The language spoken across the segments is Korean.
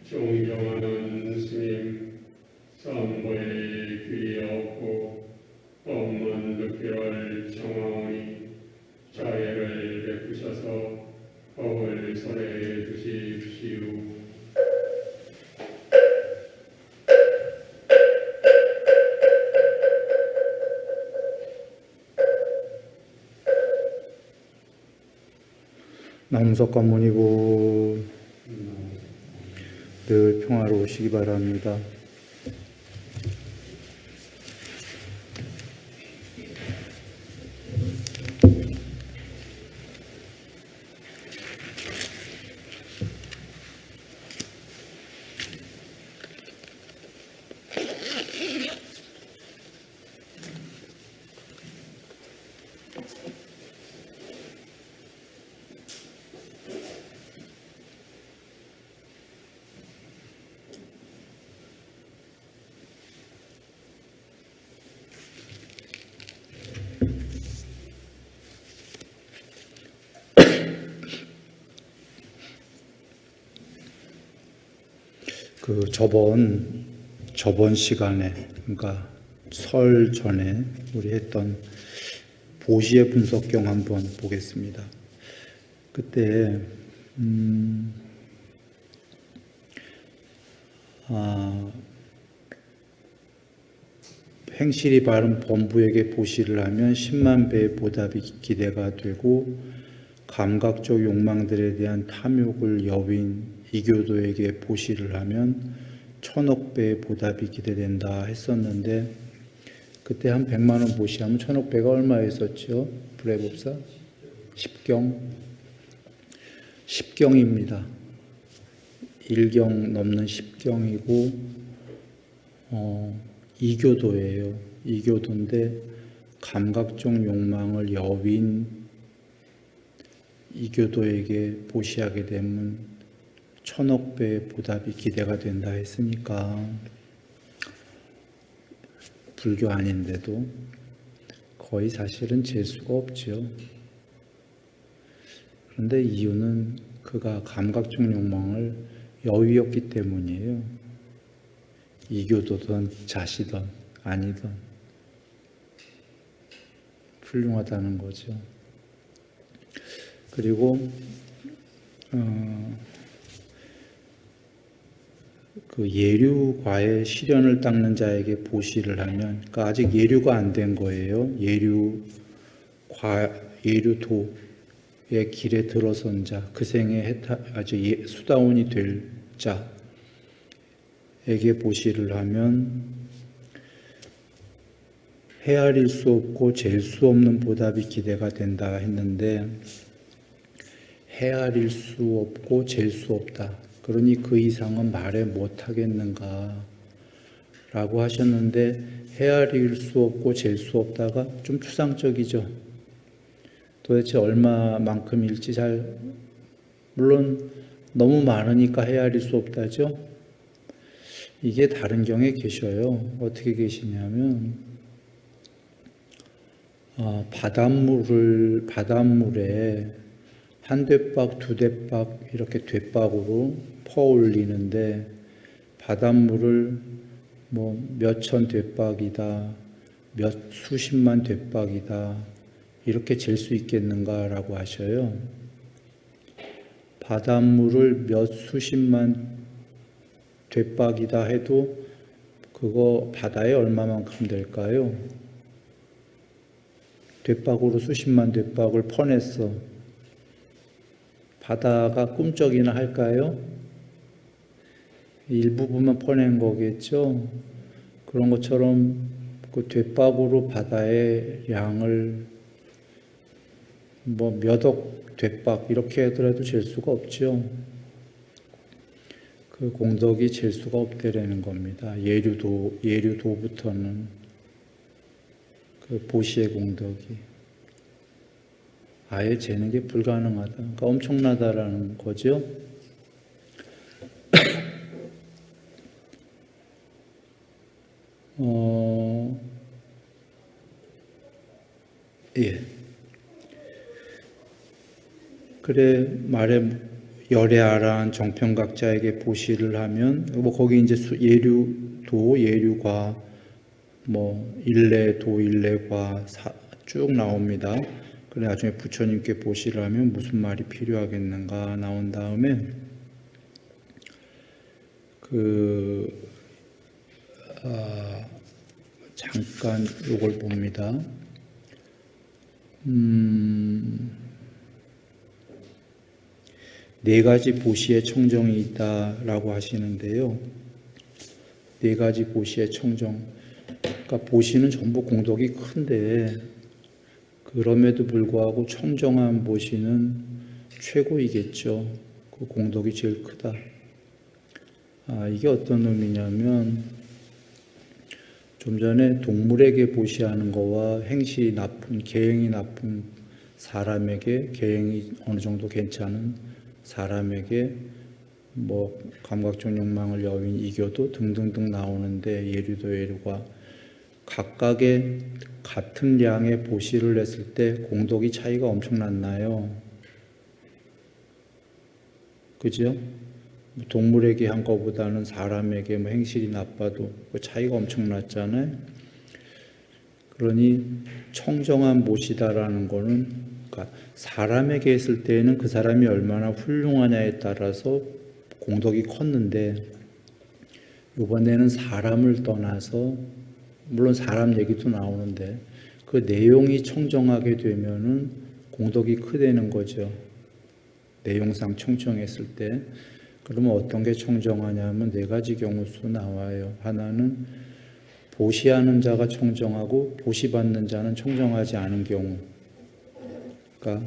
존경하는 스님, 선보의 귀하옵고 법문 듣기를 청하오니 자애를 베푸셔서 법을 설해 주십시오. 남석관문이고 늘 평화로우시기 바랍니다. 저번 시간에, 그러니까 설 전에 우리 했던 보시의 분석경 한번 보겠습니다. 그때 행실이 바른 범부에게 보시를 하면 10만 배의 보답이 기대가 되고 감각적 욕망들에 대한 탐욕을 여윈 이교도에게 보시를 하면 1000억 배의 보답이 기대된다 했었는데, 그때 한 100만 원 보시하면 1000억 배가 얼마였었죠? 불회법사? 10경입니다. 1경 넘는 10경이고 이교도예요. 이교도인데 감각적 욕망을 여윈 이교도에게 보시하게 되면 1000억 배의 보답이 기대가 된다 했으니까, 불교 아닌데도 거의 사실은 재수가 없죠. 그런데 이유는 그가 감각적 욕망을 여위었기 때문이에요. 이교도든 자시든 아니든 훌륭하다는 거죠. 그리고 그 예류과의 시련을 닦는 자에게 보시를 하면, 그러니까 아직 예류가 안 된 거예요. 예류도의 길에 들어선 자, 그 생에 아주 수다원이 될 자에게 보시를 하면 헤아릴 수 없고 잴 수 없는 보답이 기대가 된다 했는데, 헤아릴 수 없고 잴 수 없다. 그러니 그 이상은 말해 못하겠는가 라고 하셨는데, 헤아릴 수 없고 잴 수 없다가 좀 추상적이죠. 도대체 얼마만큼일지 물론 너무 많으니까 헤아릴 수 없다죠. 이게 다른 경에 계셔요. 어떻게 계시냐면, 바닷물에 한 대박, 두 대박 이렇게 대박으로 퍼올리는데, 바닷물을 뭐 몇천 대박이다, 몇 수십만 대박이다 이렇게 잴 수 있겠는가라고 하셔요. 바닷물을 몇 수십만 대박이다 해도 그거 바다에 얼마만큼 될까요? 대박으로 수십만 대박을 퍼냈어. 바다가 꿈쩍이나 할까요? 일부분만 퍼낸 거겠죠. 그런 것처럼 그 대박으로 바다의 양을 뭐 몇억 대박 이렇게 하더라도 잴 수가 없죠. 그 공덕이 잴 수가 없다라는 겁니다. 예류도부터는 그 보시의 공덕이 아예 재는 게 불가능하다. 그러니까 엄청나다라는 거죠. 그래 말해 열애아란 정평각자에게 보시를 하면 뭐 거기 이제 예류도 예류과 뭐 일례도 일례과 쭉 나옵니다. 그래 나중에 부처님께 보시를 하면 무슨 말이 필요하겠는가 나온 다음에 잠깐 요걸 봅니다. 네 가지 보시의 청정이 있다라고 하시는데요. 네 가지 보시의 청정. 그러니까 보시는 전부 공덕이 큰데 그럼에도 불구하고 청정한 보시는 최고이겠죠. 그 공덕이 제일 크다. 이게 어떤 의미냐면 좀 전에 동물에게 보시하는 거와 행실이 나쁜, 계행이 나쁜 사람에게, 계행이 어느 정도 괜찮은 사람에게 뭐 감각적 욕망을 여인 이교도 등등등 나오는데 예류도 예류가 각각의 같은 양의 보시를 했을 때 공덕이 차이가 엄청났나요? 그죠? 동물에게 한 것보다는 사람에게 뭐 행실이 나빠도 그 차이가 엄청났잖아요. 그러니 청정한 보시다라는 거는 그러니까 사람에게 했을 때에는 그 사람이 얼마나 훌륭하냐에 따라서 공덕이 컸는데 이번에는 사람을 떠나서 물론 사람 얘기도 나오는데 그 내용이 청정하게 되면은 공덕이 크다는 거죠. 내용상 청정했을 때. 그러면 어떤 게 청정하냐면 네 가지 경우수 나와요. 하나는 보시하는 자가 청정하고 보시받는 자는 청정하지 않은 경우. 그러니까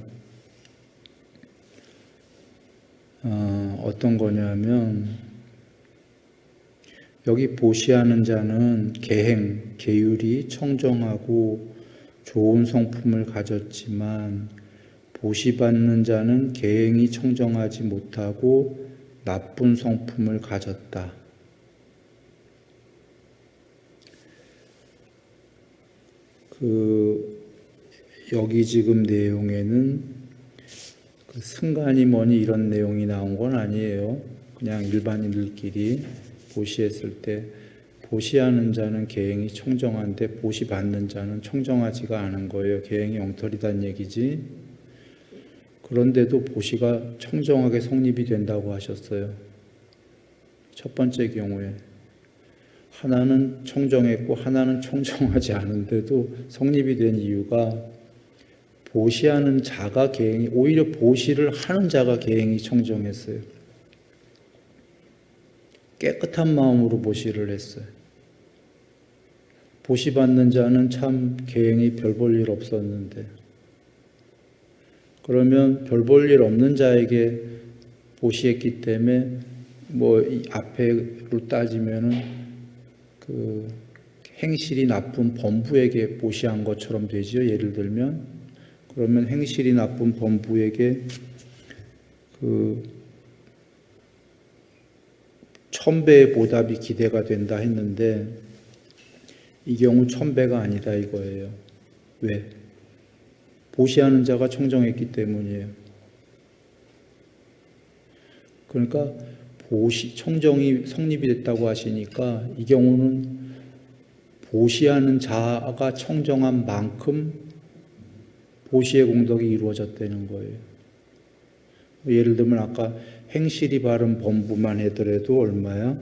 어떤 거냐면 여기 보시하는 자는 계행, 계율이 청정하고 좋은 성품을 가졌지만 보시받는 자는 계행이 청정하지 못하고 나쁜 성품을 가졌다. 여기 지금 내용에는 승관이 뭐니 이런 내용이 나온 건 아니에요. 그냥 일반인들끼리 보시했을 때 보시하는 자는 계행이 청정한데 보시받는 자는 청정하지가 않은 거예요. 계행이 엉터리다는 얘기지. 그런데도 보시가 청정하게 성립이 된다고 하셨어요. 첫 번째 경우에 하나는 청정했고 하나는 청정하지 않은데도 성립이 된 이유가 보시하는 자가 계행이 오히려 보시를 하는 자가 계행이 청정했어요. 깨끗한 마음으로 보시를 했어요. 보시받는 자는 참 계행이 별 볼 일 없었는데 그러면 별 볼 일 없는 자에게 보시했기 때문에 뭐 이 앞에로 따지면은 그 행실이 나쁜 범부에게 보시한 것처럼 되지요. 예를 들면 그러면 행실이 나쁜 범부에게 그 1000배의 보답이 기대가 된다 했는데 이 경우 1000배가 아니다 이거예요. 왜? 보시하는 자가 청정했기 때문이에요. 그러니까 보시 청정이 성립이 됐다고 하시니까 이 경우는 보시하는 자가 청정한 만큼 보시의 공덕이 이루어졌다는 거예요. 예를 들면 아까 행실이 바른 범부만 하더라도 얼마야?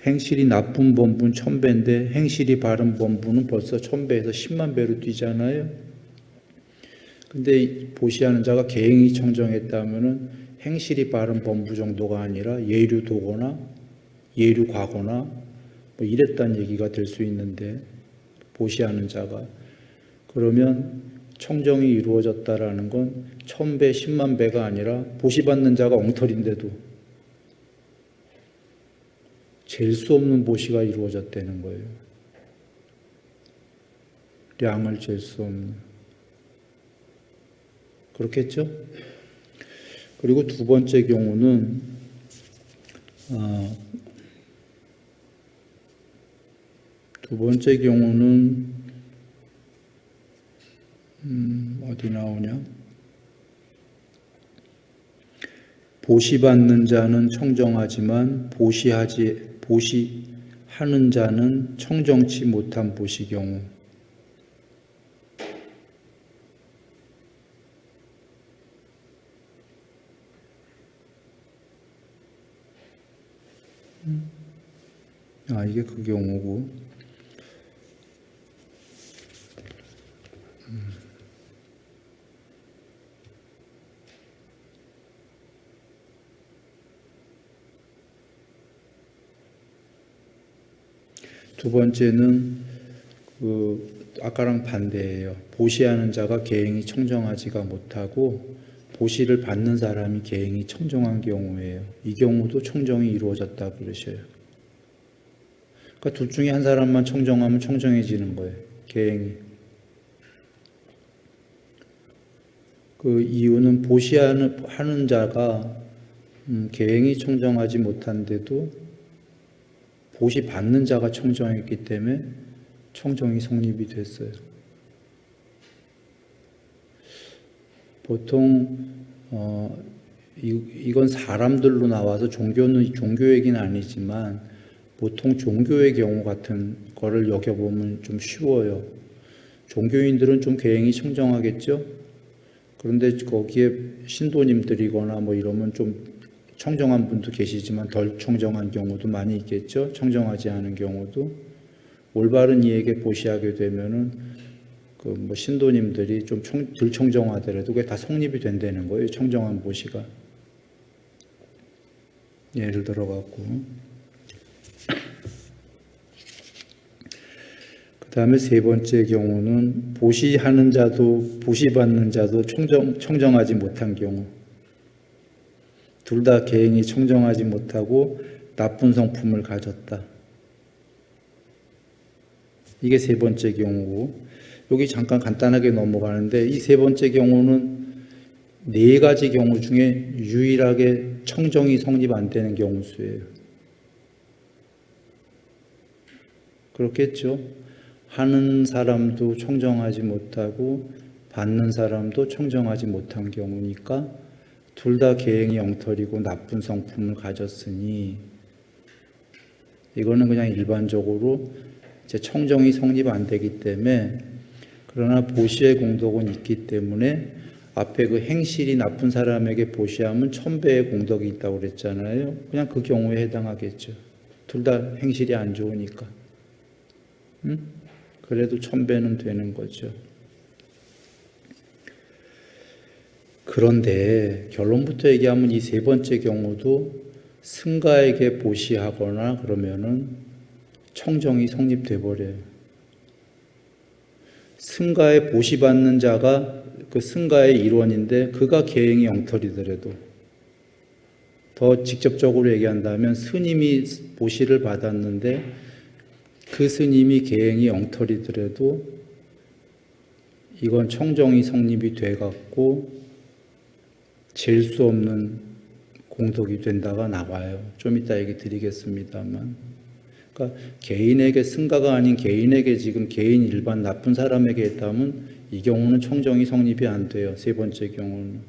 행실이 나쁜 범부는 1000배인데 행실이 바른 범부는 벌써 1000배에서 10만 배로 뛰잖아요. 근데 보시하는 자가 계행이 청정했다면은 행실이 바른 범부 정도가 아니라 예류도거나 예류과거나 뭐 이랬다는 얘기가 될 수 있는데 보시하는 자가 그러면 청정이 이루어졌다라는 건 1000배, 10만 배가 아니라 보시받는 자가 엉터리인데도 잴 수 없는 보시가 이루어졌다는 거예요. 량을 잴 수 없는. 그렇겠죠? 그리고 두 번째 경우는 어디 나오냐? 보시받는 자는 청정하지만 보시하는 자는 청정치 못한 보시 경우. 이게 그 경우고. 두 번째는 아까랑 반대예요. 보시하는 자가 계행이 청정하지가 못하고 보시를 받는 사람이 계행이 청정한 경우예요. 이 경우도 청정이 이루어졌다 그러셔요. 그러니까 둘 중에 한 사람만 청정하면 청정해지는 거예요. 계행이. 그 이유는 보시하는 자가 계행이 청정하지 못한데도 보시 받는 자가 청정했기 때문에 청정이 성립이 됐어요. 보통 이건 사람들로 나와서 종교 얘기는 아니지만 보통 종교의 경우 같은 거를 여겨보면 좀 쉬워요. 종교인들은 좀 계행이 청정하겠죠? 그런데 거기에 신도님들이거나 뭐 이러면 좀 청정한 분도 계시지만 덜 청정한 경우도 많이 있겠죠. 청정하지 않은 경우도. 올바른 이에게 보시하게 되면은 뭐 신도님들이 좀 덜 청정하더라도 그게 다 성립이 된다는 거예요. 청정한 보시가. 예를 들어 갖고. 그 다음에 세 번째 경우는 보시하는 자도 보시받는 자도 청정하지 못한 경우. 둘 다 계행이 청정하지 못하고 나쁜 성품을 가졌다. 이게 세 번째 경우고, 여기 잠깐 간단하게 넘어가는데 이 세 번째 경우는 네 가지 경우 중에 유일하게 청정이 성립 안 되는 경우 수예요. 그렇겠죠? 하는 사람도 청정하지 못하고 받는 사람도 청정하지 못한 경우니까 둘 다 계행이 엉터리고 나쁜 성품을 가졌으니 이거는 그냥 일반적으로 이제 청정이 성립 안 되기 때문에, 그러나 보시의 공덕은 있기 때문에 앞에 그 행실이 나쁜 사람에게 보시하면 1000배의 공덕이 있다고 그랬잖아요. 그냥 그 경우에 해당하겠죠. 둘 다 행실이 안 좋으니까. 그래도 1000배는 되는 거죠. 그런데 결론부터 얘기하면 이 세 번째 경우도 승가에게 보시하거나 그러면은 청정이 성립돼 버려요. 승가에 보시받는 자가 그 승가의 일원인데 그가 계행이 엉터리더라도, 더 직접적으로 얘기한다면 스님이 보시를 받았는데 그 스님이 계행이 엉터리더라도 이건 청정이 성립이 돼 갖고 잴 수 없는 공덕이 된다가 나와요. 좀 이따 얘기 드리겠습니다만. 그러니까 개인에게, 승가가 아닌 개인에게 지금 개인 일반 나쁜 사람에게 했다면 이 경우는 청정이 성립이 안 돼요. 세 번째 경우는.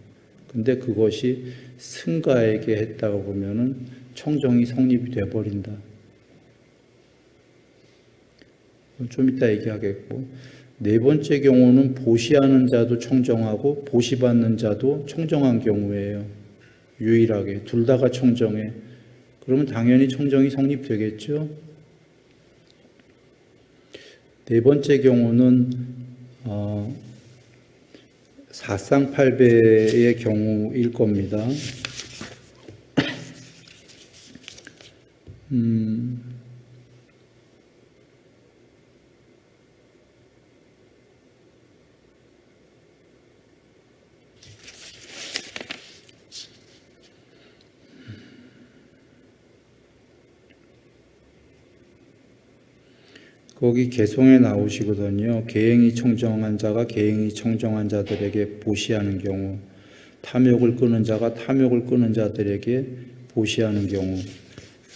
근데 그것이 승가에게 했다고 보면은 청정이 성립이 돼 버린다. 좀 이따 얘기하겠고. 네 번째 경우는 보시하는 자도 청정하고 보시받는 자도 청정한 경우예요. 유일하게 둘 다가 청정해. 그러면 당연히 청정이 성립되겠죠. 네 번째 경우는 사쌍팔배의 경우일 겁니다. 거기 개송에 나오시거든요. 계행이 청정한 자가 계행이 청정한 자들에게 보시하는 경우, 탐욕을 끄는 자가 탐욕을 끄는 자들에게 보시하는 경우,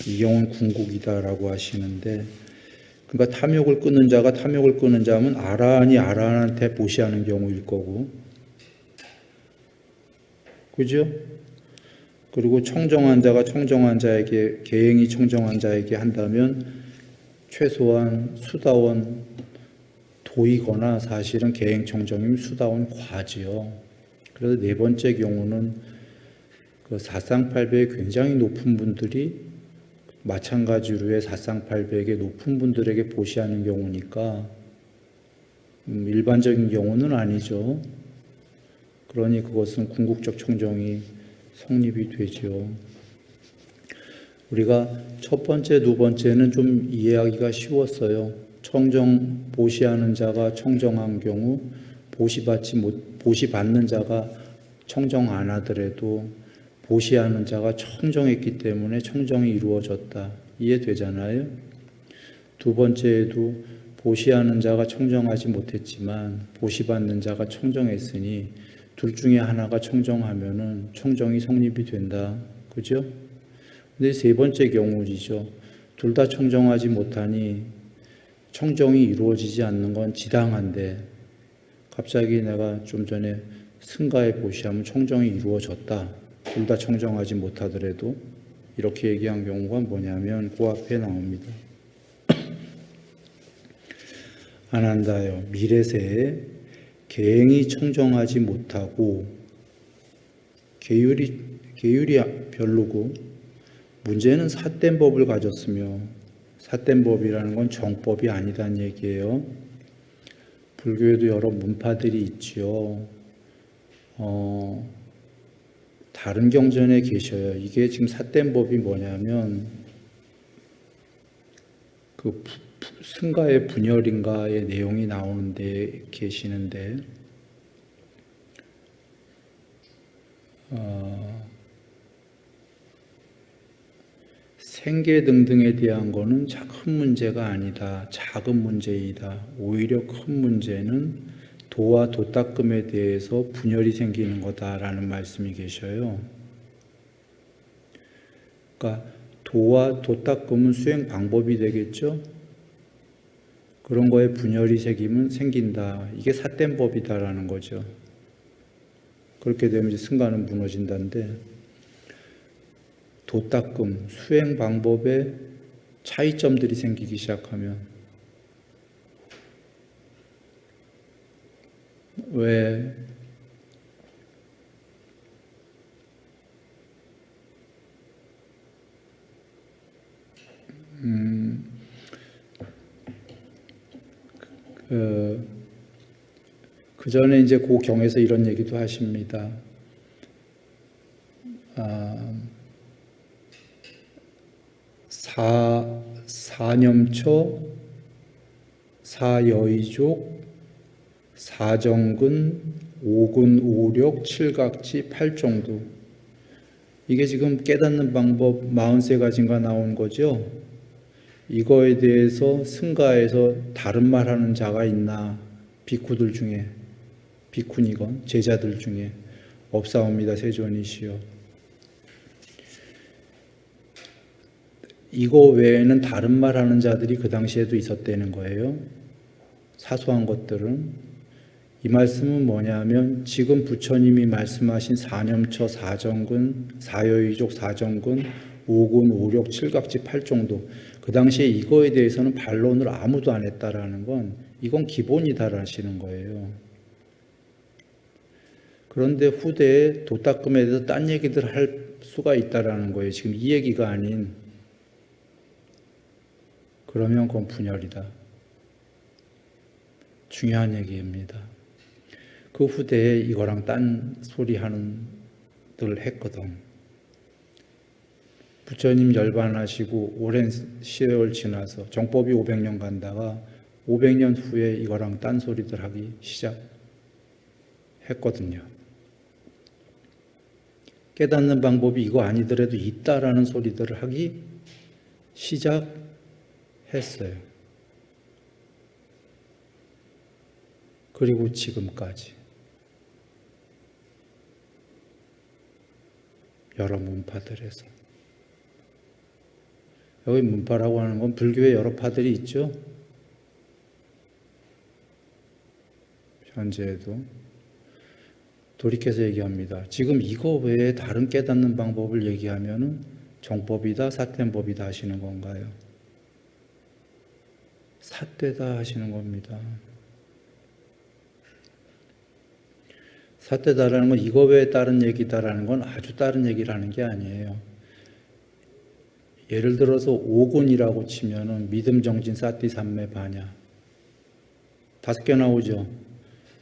이 경우는 궁극이다라고 하시는데, 그러니까 탐욕을 끄는 자가 탐욕을 끄는 자면 아라한이 아라한한테 보시하는 경우일 거고, 그죠? 그리고 청정한 자가 청정한 자에게, 계행이 청정한 자에게 한다면 최소한 수다원 도이거나 사실은 계행 청정이면 수다원 과지요. 그래서 네 번째 경우는 그 사상팔배에 굉장히 높은 분들이 마찬가지로의 사상팔배에게 높은 분들에게 보시하는 경우니까 일반적인 경우는 아니죠. 그러니 그것은 궁극적 청정이 성립이 되죠. 우리가 첫 번째, 두 번째는 좀 이해하기가 쉬웠어요. 보시하는 자가 청정한 경우 보시받는 자가 청정 안 하더라도 보시하는 자가 청정했기 때문에 청정이 이루어졌다. 이해되잖아요? 두 번째에도 보시하는 자가 청정하지 못했지만 보시받는 자가 청정했으니 둘 중에 하나가 청정하면은 청정이 성립이 된다. 그죠? 근데 세 번째 경우이죠. 둘 다 청정하지 못하니 청정이 이루어지지 않는 건 지당한데 갑자기 내가 좀 전에 승가에 보시하면 청정이 이루어졌다. 둘 다 청정하지 못하더라도 이렇게 얘기한 경우가 뭐냐면 그 앞에 나옵니다. 안한다요. 미래세에 계행이 청정하지 못하고 계율이 별로고 문제는 삿된 법을 가졌으며 삿된 법이라는 건 정법이 아니다는 얘기예요. 불교에도 여러 문파들이 있지요. 다른 경전에 계셔요. 이게 지금 삿된 법이 뭐냐면 그 승가의 분열인가의 내용이 나오는데 계시는데 생계 등등에 대한 거는 큰 문제가 아니다. 작은 문제이다. 오히려 큰 문제는 도와 도닦음에 대해서 분열이 생기는 거다라는 말씀이 계셔요. 그러니까 도와 도닦음은 수행 방법이 되겠죠. 그런 거에 분열이 생긴다. 이게 삿된 법이다라는 거죠. 그렇게 되면 이제 승가는 무너진다는데 도닦음, 수행 방법에 차이점들이 생기기 시작하면 왜 그 전에 이제 그 경에서 이런 얘기도 하십니다. 사념처, 사여의족, 사정근, 오근, 오력, 칠각지, 팔정도. 이게 지금 깨닫는 방법 43가지인가 나온 거죠. 이거에 대해서 승가에서 다른 말하는 자가 있나? 비쿠들 중에, 비쿠니건 제자들 중에 없사옵니다. 세존이시여. 이거 외에는 다른 말하는 자들이 그 당시에도 있었다는 거예요. 사소한 것들은. 이 말씀은 뭐냐면 지금 부처님이 말씀하신 사념처, 사정근, 사여의족, 사정근, 오근, 오력, 칠각지, 팔정도 그 당시에 이거에 대해서는 반론을 아무도 안 했다라는 건 이건 기본이다라시는 거예요. 그런데 후대에 도닦음에 대해서 딴 얘기들 할 수가 있다라는 거예요. 지금 이 얘기가 아닌. 그러면 그건 분열이다. 중요한 얘기입니다. 그 후대에 이거랑 딴 소리 하는 들 했거든. 부처님 열반하시고 오랜 세월 지나서 정법이 500년 간다가 500년 후에 이거랑 딴 소리들 하기 시작했거든요. 깨닫는 방법이 이거 아니더라도 있다라는 소리들을 하기 시작했어요. 그리고 지금까지 여러 문파들에서. 여기 문파라고 하는 건 불교의 여러 파들이 있죠. 현재에도. 돌이켜서 얘기합니다. 지금 이거 외에 다른 깨닫는 방법을 얘기하면은 정법이다, 삿된 법이다 하시는 건가요? 삿되다 하시는 겁니다. 삿되다라는 건 이거 외에 다른 얘기다라는 건 아주 다른 얘기라는 게 아니에요. 예를 들어서 오군이라고 치면은 믿음, 정진, 사티, 삼매, 반야 5개 나오죠.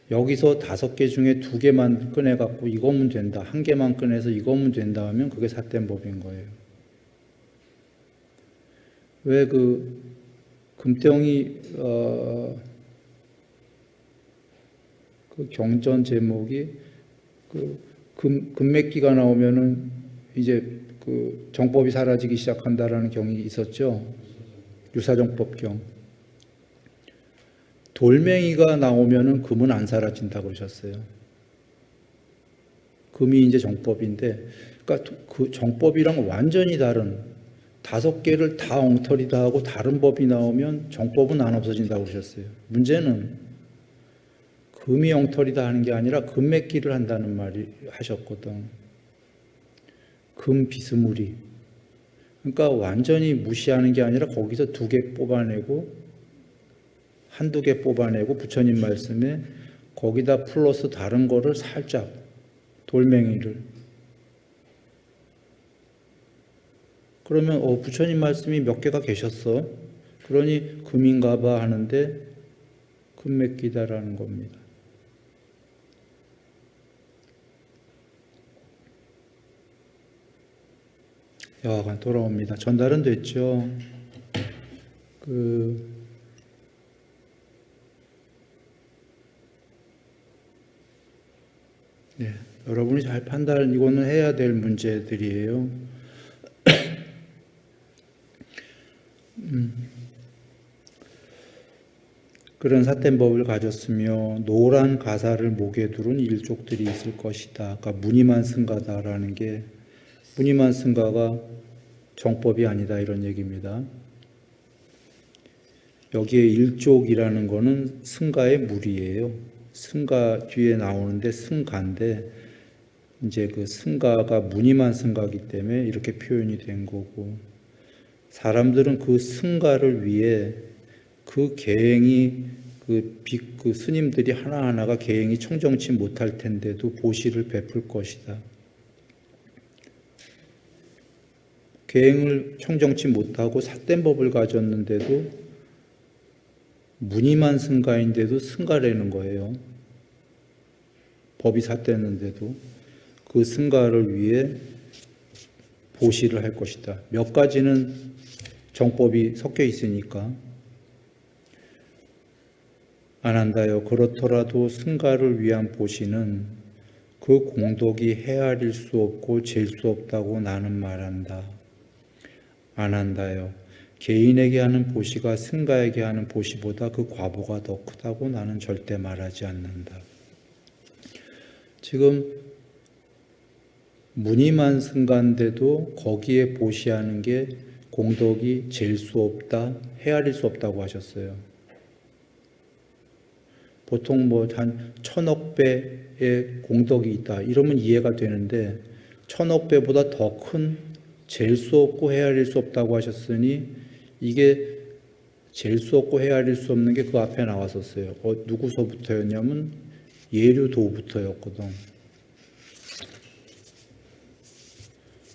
여기서 5개 중에 2개만 꺼내갖고 이거면 된다, 1개만 꺼내서 이거면 된다 하면 그게 삿된 법인 거예요. 왜 그 금덩이 그 경전 제목이 그 금맥기가 나오면은 이제 그 정법이 사라지기 시작한다라는 경이 있었죠. 유사정법경. 돌멩이가 나오면은 금은 안 사라진다고 그러셨어요. 금이 이제 정법인데, 그러니까 그 정법이랑 완전히 다른 5개를 다 엉터리다 하고 다른 법이 나오면 정법은 안 없어진다고 그러셨어요. 문제는 금이 엉터리다 하는 게 아니라 금맥기를 한다는 말이 하셨거든. 금 비스무리. 그러니까 완전히 무시하는 게 아니라 거기서 2개 뽑아내고 1-2개 뽑아내고 부처님 말씀에 거기다 플러스 다른 거를 살짝 돌멩이를. 그러면 부처님 말씀이 몇 개가 계셨어? 그러니 금인가 봐 하는데 금맥기다라는 겁니다. 여하간 돌아옵니다. 전달은 됐죠. 네, 여러분이 잘 판단, 이거는 해야 될 문제들이에요. 그런 삿된 법을 가졌으며 노란 가사를 목에 두른 일족들이 있을 것이다. 그러니까 무늬만 승가다라는 게 무늬만 승가가 정법이 아니다 이런 얘기입니다. 여기에 일족이라는 거는 승가의 무리예요. 승가 뒤에 나오는데 승가인데 이제 그 승가가 무늬만 승가이기 때문에 이렇게 표현이 된 거고, 사람들은 그 승가를 위해 그 계행이 그 스님들이 하나하나가 계행이 청정치 못할 텐데도 보시를 베풀 것이다. 계행을 청정치 못하고 삿된 법을 가졌는데도 무늬만 승가인데도 승가라는 거예요. 법이 삿됐는데도 그 승가를 위해 보시를 할 것이다. 몇 가지는 정법이 섞여 있으니까 안 한다요. 그렇더라도 승가를 위한 보시는 그 공덕이 헤아릴 수 없고 잴 수 없다고 나는 말한다. 안 한다요. 개인에게 하는 보시가 승가에게 하는 보시보다 그 과보가 더 크다고 나는 절대 말하지 않는다. 지금 무늬만 승가인데도 거기에 보시하는 게 공덕이 잴 수 없다, 헤아릴 수 없다고 하셨어요. 보통 한 1000억 배의 공덕이 있다 이러면 이해가 되는데 1000억 배보다 더 큰 잴 수 없고 헤아릴 수 없다고 하셨으니 이게 잴 수 없고 헤아릴 수 없는 게 그 앞에 나왔었어요. 누구서부터였냐면 예류도부터였거든.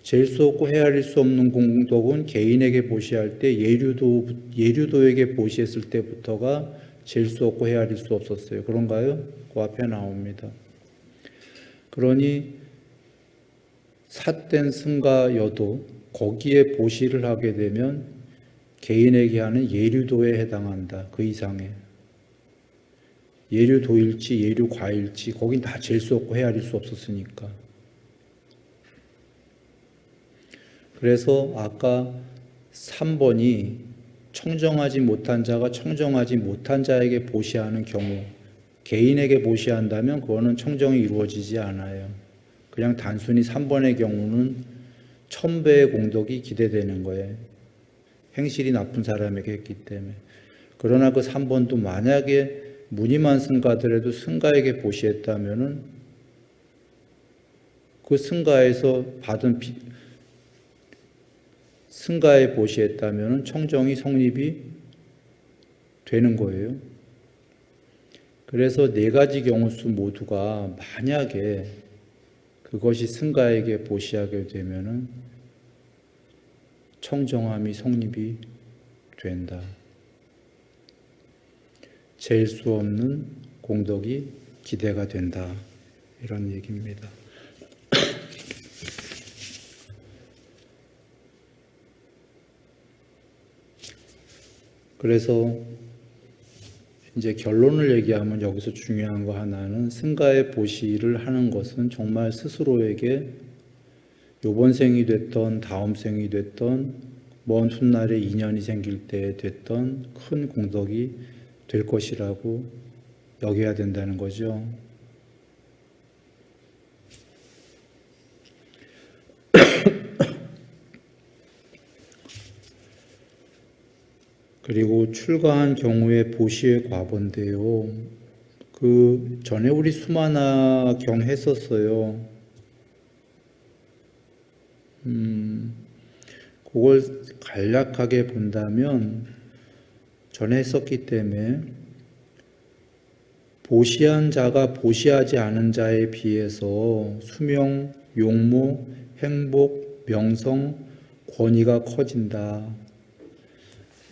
잴 수 없고 헤아릴 수 없는 공덕은 개인에게 보시할 때 예류도에게 보시했을 때부터가 잴 수 없고 헤아릴 수 없었어요. 그런가요? 그 앞에 나옵니다. 그러니 삿된 승가여도 거기에 보시를 하게 되면 개인에게 하는 예류도에 해당한다. 그 이상에. 예류도일지 예류과일지 거긴 다 잴 수 없고 헤아릴 수 없었으니까. 그래서 아까 3번이 청정하지 못한 자가 청정하지 못한 자에게 보시하는 경우, 개인에게 보시한다면 그거는 청정이 이루어지지 않아요. 그냥 단순히 3번의 경우는 1000배의 공덕이 기대되는 거예요. 행실이 나쁜 사람에게 했기 때문에. 그러나 그 3번도 만약에 무늬만 승가더라도 승가에게 보시했다면은 그 승가에서 받은 승가에 보시했다면 청정이 성립이 되는 거예요. 그래서 네 가지 경우수 모두가 만약에 그것이 승가에게 보시하게 되면은 청정함이 성립이 된다. 잴 수 없는 공덕이 기대가 된다. 이런 얘기입니다. 그래서 이제 결론을 얘기하면 여기서 중요한 거 하나는 승가의 보시를 하는 것은 정말 스스로에게 요번 생이 됐던 다음 생이 됐던 먼 훗날에 인연이 생길 때 됐던 큰 공덕이 될 것이라고 여겨야 된다는 거죠. 그리고 출가한 경우의 보시의 과본데요. 그 전에 우리 수마나 경 했었어요. 그걸 간략하게 본다면 전에 했었기 때문에 보시한 자가 보시하지 않은 자에 비해서 수명, 용모, 행복, 명성, 권위가 커진다.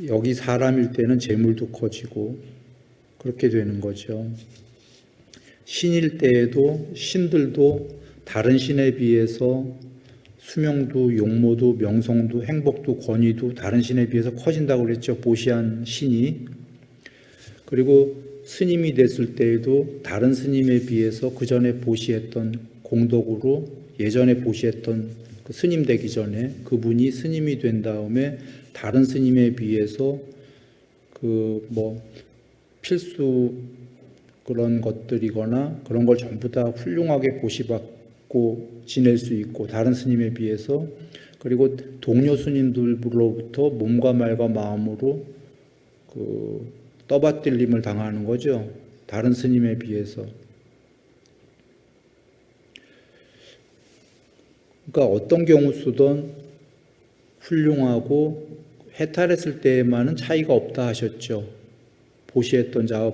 여기 사람일 때는 재물도 커지고 그렇게 되는 거죠. 신일 때에도 신들도 다른 신에 비해서 수명도 용모도 명성도 행복도 권위도 다른 신에 비해서 커진다고 그랬죠. 보시한 신이. 그리고 스님이 됐을 때에도 다른 스님에 비해서 그 전에 보시했던 공덕으로 예전에 보시했던 그 스님 되기 전에 그분이 스님이 된 다음에 다른 스님에 비해서 그 뭐 필수 그런 것들이거나 그런 걸 전부 다 훌륭하게 보시받고 지낼 수 있고 다른 스님에 비해서 그리고 동료 스님들로부터 몸과 말과 마음으로 그 떠받들림을 당하는 거죠. 다른 스님에 비해서. 그러니까 어떤 경우 쓰던 훌륭하고 해탈했을 때에만은 차이가 없다 하셨죠. 보시했던 자와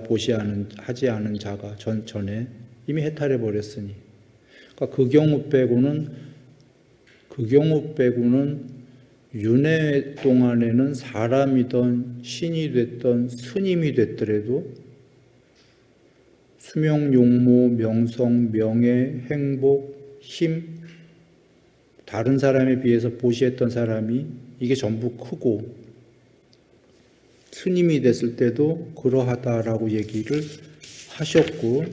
하지 않은 자가 전에 이미 해탈해 버렸으니. 그러니까 그 경우 빼고는 윤회 동안에는 사람이든 신이 됐든 스님이 됐더라도 수명, 용모, 명성, 명예, 행복, 힘 다른 사람에 비해서 보시했던 사람이 이게 전부 크고 스님이 됐을 때도 그러하다라고 얘기를 하셨고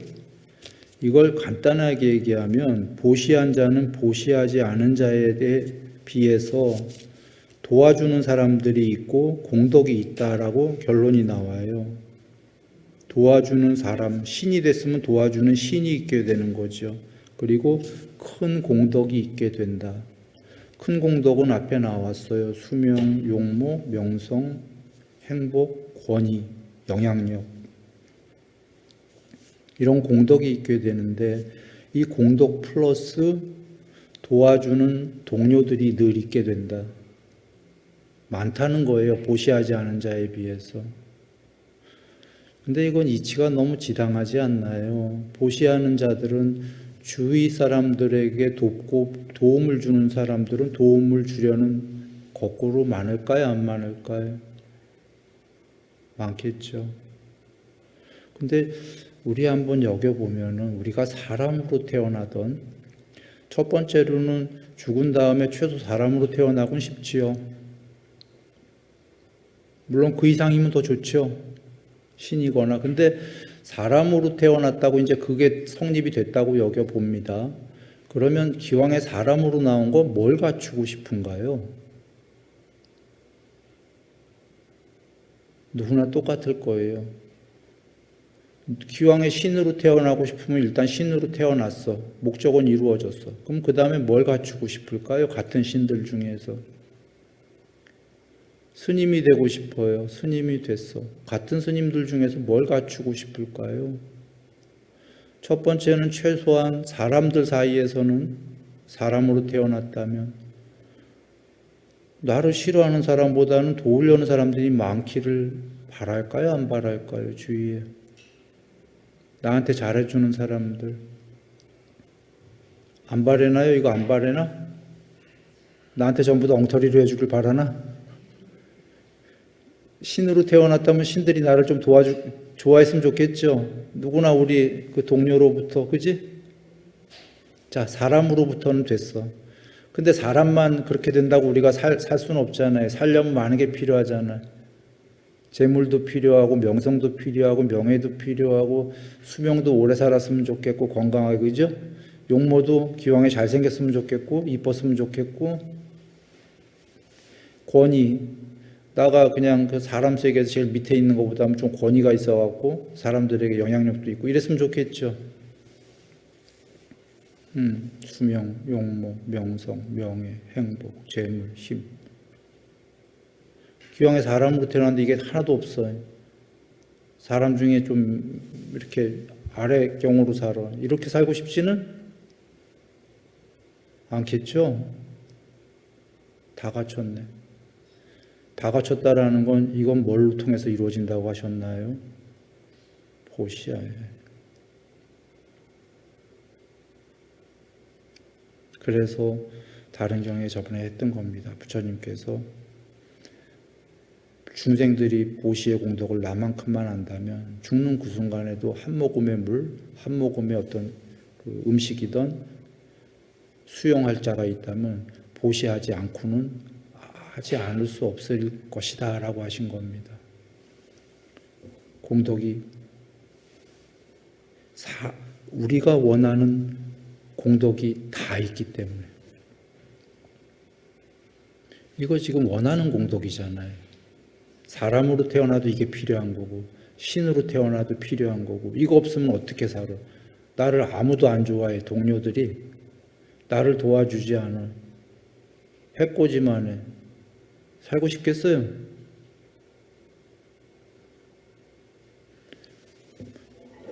이걸 간단하게 얘기하면 보시한 자는 보시하지 않은 자에 비해서 도와주는 사람들이 있고 공덕이 있다라고 결론이 나와요. 도와주는 사람, 신이 됐으면 도와주는 신이 있게 되는 거죠. 그리고 큰 공덕이 있게 된다. 큰 공덕은 앞에 나왔어요. 수명, 용모, 명성, 행복, 권위, 영향력. 이런 공덕이 있게 되는데 이 공덕 플러스 도와주는 동료들이 늘 있게 된다. 많다는 거예요. 보시하지 않은 자에 비해서. 근데 이건 이치가 너무 지당하지 않나요? 보시하는 자들은 주위 사람들에게 돕고 도움을 주는 사람들은 도움을 주려는 거꾸로 많을까요? 안 많을까요? 많겠죠. 근데 우리 한번 여겨보면은 우리가 사람으로 태어나던 첫 번째로는 죽은 다음에 최소 사람으로 태어나곤 싶지요. 물론 그 이상이면 더 좋죠. 신이거나. 근데 사람으로 태어났다고 이제 그게 성립이 됐다고 여겨봅니다. 그러면 기왕에 사람으로 나온 거 뭘 갖추고 싶은가요? 누구나 똑같을 거예요. 기왕에 신으로 태어나고 싶으면 일단 신으로 태어났어. 목적은 이루어졌어. 그럼 그 다음에 뭘 갖추고 싶을까요? 같은 신들 중에서. 스님이 되고 싶어요. 스님이 됐어. 같은 스님들 중에서 뭘 갖추고 싶을까요? 첫 번째는 최소한 사람들 사이에서는 사람으로 태어났다면 나를 싫어하는 사람보다는 도우려는 사람들이 많기를 바랄까요? 안 바랄까요? 주위에 나한테 잘해주는 사람들 안 바래나요? 이거 안 바래나? 나한테 전부 다 엉터리로 해주길 바라나? 신으로 태어났다면 신들이 나를 좀 좋아했으면 좋겠죠. 누구나 우리 그 동료로부터, 그지? 자, 사람으로부터는 됐어. 근데 사람만 그렇게 된다고 우리가 살 수는 없잖아요. 살려면 많은 게 필요하잖아요. 재물도 필요하고 명성도 필요하고 명예도 필요하고 수명도 오래 살았으면 좋겠고 건강하게, 그죠? 용모도 기왕에 잘생겼으면 좋겠고 이뻤으면 좋겠고 권위, 나가 그냥 그 사람 세계에서 제일 밑에 있는 것보다는 좀 권위가 있어갖고 사람들에게 영향력도 있고 이랬으면 좋겠죠. 수명, 용모, 명성, 명예, 행복, 재물, 힘. 기왕에 사람으로 태어났는데 이게 하나도 없어요. 사람 중에 좀 이렇게 아래경으로 살아. 이렇게 살고 싶지는 않겠죠? 다 갖췄네. 다 갖췄다라는 건 이건 뭘 통해서 이루어진다고 하셨나요? 보시아에. 그래서 다른 경에 저번에 했던 겁니다. 부처님께서 중생들이 보시의 공덕을 나만큼만 안다면 죽는 그 순간에도 한 모금의 물, 한 모금의 어떤 그 음식이든 수용할 자가 있다면 보시하지 않고는 하지 않을 수 없을 것이다 라고 하신 겁니다. 공덕이 우리가 원하는 공덕이 다 있기 때문에 이거 지금 원하는 공덕이잖아요. 사람으로 태어나도 이게 필요한 거고 신으로 태어나도 필요한 거고 이거 없으면 어떻게 살아? 나를 아무도 안 좋아해. 동료들이 나를 도와주지 않아. 해코지만 해. 살고 싶겠어요?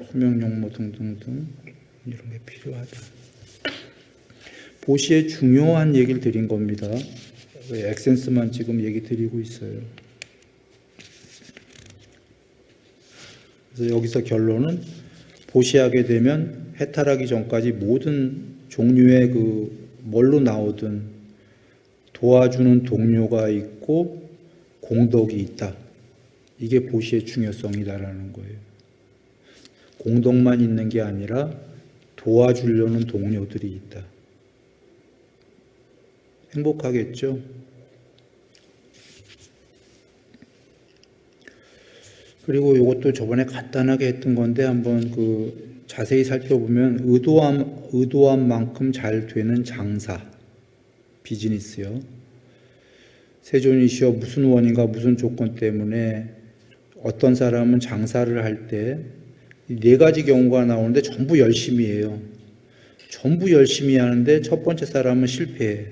수명, 용모 등등등 이런 게 필요하다. 보시의 중요한 얘기를 드린 겁니다. 엑센스만 지금 얘기 드리고 있어요. 그래서 여기서 결론은 보시하게 되면 해탈하기 전까지 모든 종류의 그 뭘로 나오든 도와주는 동료가 있고 공덕이 있다. 이게 보시의 중요성이다라는 거예요. 공덕만 있는 게 아니라 도와주려는 동료들이 있다. 행복하겠죠? 그리고 이것도 저번에 간단하게 했던 건데 한번 그 자세히 살펴보면 의도한 만큼 잘 되는 장사, 비즈니스요. 세존이시여 무슨 원인과 무슨 조건 때문에 어떤 사람은 장사를 할 때 네 가지 경우가 나오는데 전부 열심히 해요. 전부 열심히 하는데 첫 번째 사람은 실패해.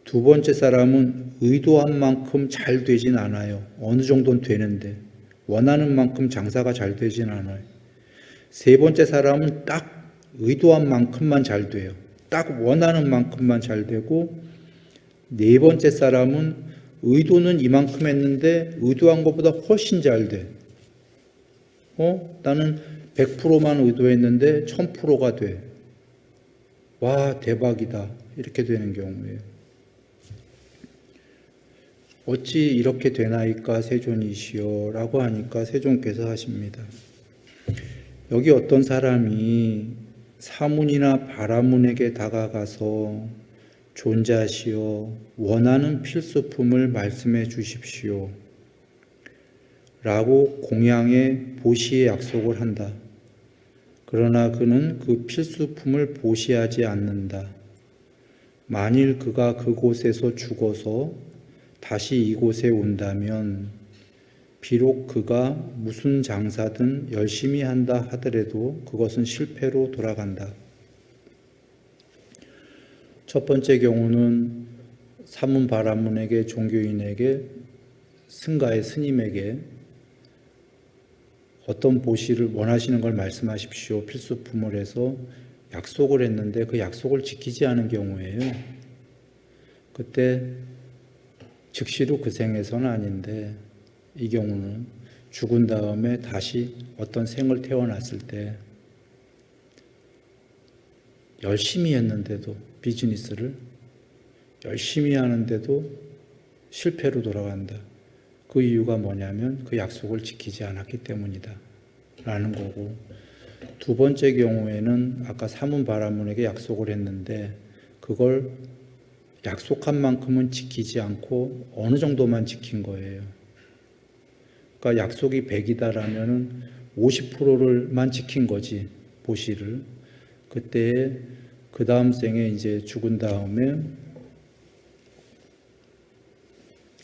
두 번째 사람은 의도한 만큼 잘 되진 않아요. 어느 정도는 되는데 원하는 만큼 장사가 잘 되진 않아요. 세 번째 사람은 딱 의도한 만큼만 잘 돼요. 딱 원하는 만큼만 잘 되고 네 번째 사람은 의도는 이만큼 했는데 의도한 것보다 훨씬 잘 돼. 나는 100%만 의도했는데 1000%가 돼. 와, 대박이다. 이렇게 되는 경우예요. 어찌 이렇게 되나이까 세존이시여 라고 하니까 세존께서 하십니다. 여기 어떤 사람이 사문이나 바라문에게 다가가서 존자시여 원하는 필수품을 말씀해 주십시오 라고 공양에 보시의 약속을 한다. 그러나 그는 그 필수품을 보시하지 않는다. 만일 그가 그곳에서 죽어서 다시 이곳에 온다면 비록 그가 무슨 장사든 열심히 한다 하더라도 그것은 실패로 돌아간다. 첫 번째 경우는 사문 바라문에게 종교인에게 승가의 스님에게 어떤 보시를 원하시는 걸 말씀하십시오. 필수품을 해서 약속을 했는데 그 약속을 지키지 않은 경우에요. 그때 즉시로 그 생에서는 아닌데 이 경우는 죽은 다음에 다시 어떤 생을 태어났을 때 열심히 했는데도 비즈니스를 열심히 하는데도 실패로 돌아간다. 그 이유가 뭐냐면 그 약속을 지키지 않았기 때문이다 라는 거고, 두 번째 경우에는 아까 사문 바라문에게 약속을 했는데 그걸 약속한 만큼은 지키지 않고 어느 정도만 지킨 거예요. 그러니까 약속이 100이다라면은 50%만 지킨 거지, 보시를. 그때 그 다음 생에 이제 죽은 다음에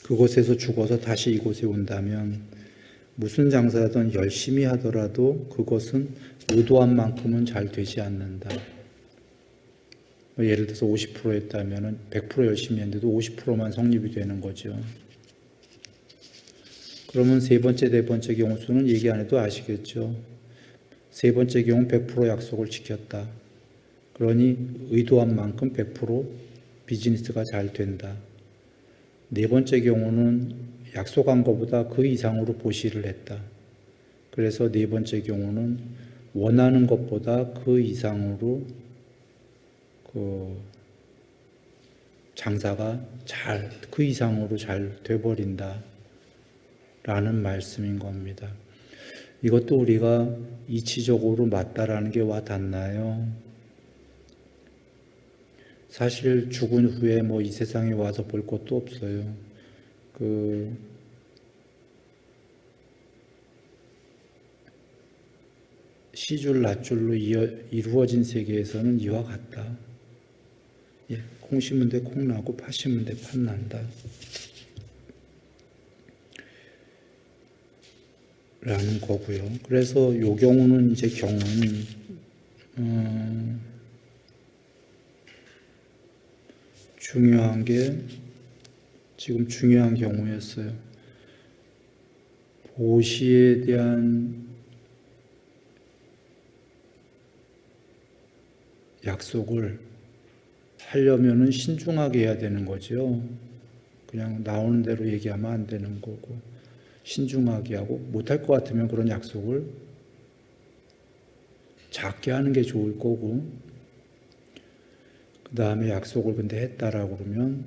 그곳에서 죽어서 다시 이곳에 온다면 무슨 장사든 열심히 하더라도 그것은 의도한 만큼은 잘 되지 않는다. 예를 들어서 50% 했다면 100% 열심히 했는데도 50%만 성립이 되는 거죠. 그러면 세 번째, 네 번째 경우 수는 얘기 안 해도 아시겠죠. 세 번째 경우 100% 약속을 지켰다. 그러니 의도한 만큼 100% 비즈니스가 잘 된다. 네 번째 경우는 약속한 것보다 그 이상으로 보시를 했다. 그래서 네 번째 경우는 원하는 것보다 그 이상으로 그 장사가 그 이상으로 잘 돼버린다 라는 말씀인 겁니다. 이것도 우리가 이치적으로 맞다라는 게 와 닿나요? 사실 죽은 후에 뭐 이 세상에 와서 볼 것도 없어요. 시줄 낱줄로 이루어진 세계에서는 이와 같다. 콩 심은 데 콩 나고 팥 심은 데 팥 난다. 라는 거고요. 그래서 요 경우는 이제 경우는 중요한 게 지금 중요한 경우였어요. 보시에 대한 약속을 하려면은 신중하게 해야 되는 거죠. 그냥 나오는 대로 얘기하면 안 되는 거고, 신중하게 하고, 못할 것 같으면 그런 약속을 작게 하는 게 좋을 거고, 그 다음에 약속을 근데 했다라고 그러면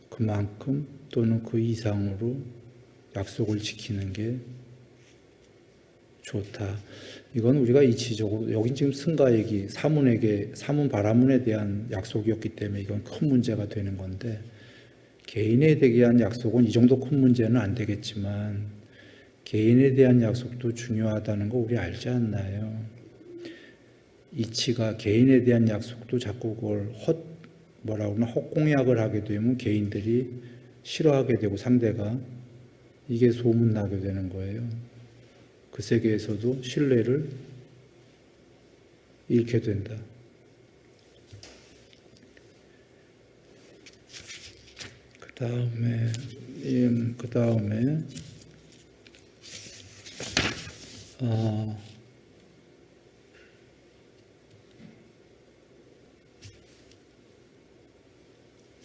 그만큼 또는 그 이상으로 약속을 지키는 게 좋다. 이건 우리가 이치적으로, 여긴 지금 승가 얘기, 사문 바라문에 대한 약속이었기 때문에 이건 큰 문제가 되는 건데, 개인에 대한 약속은 이 정도 큰 문제는 안 되겠지만 개인에 대한 약속도 중요하다는 거 우리 알지 않나요? 이치가 개인에 대한 약속도 자꾸 그걸 헛공약을 하게 되면 개인들이 싫어하게 되고 상대가 이게 소문나게 되는 거예요. 그 세계에서도 신뢰를 잃게 된다. 그 다음에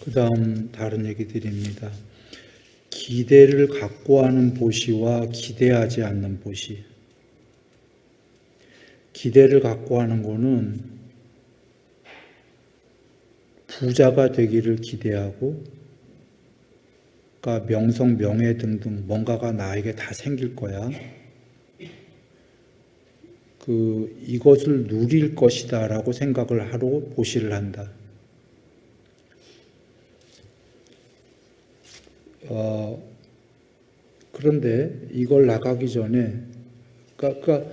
그 다음 다른 얘기 드립니다. 기대를 갖고 하는 보시와 기대하지 않는 보시. 기대를 갖고 하는 거는 부자가 되기를 기대하고, 그러니까 명성, 명예 등등 뭔가가 나에게 다 생길 거야. 이것을 누릴 것이다라고 생각을 하고 보시를 한다. 그런데 이걸 나가기 전에, 그러니까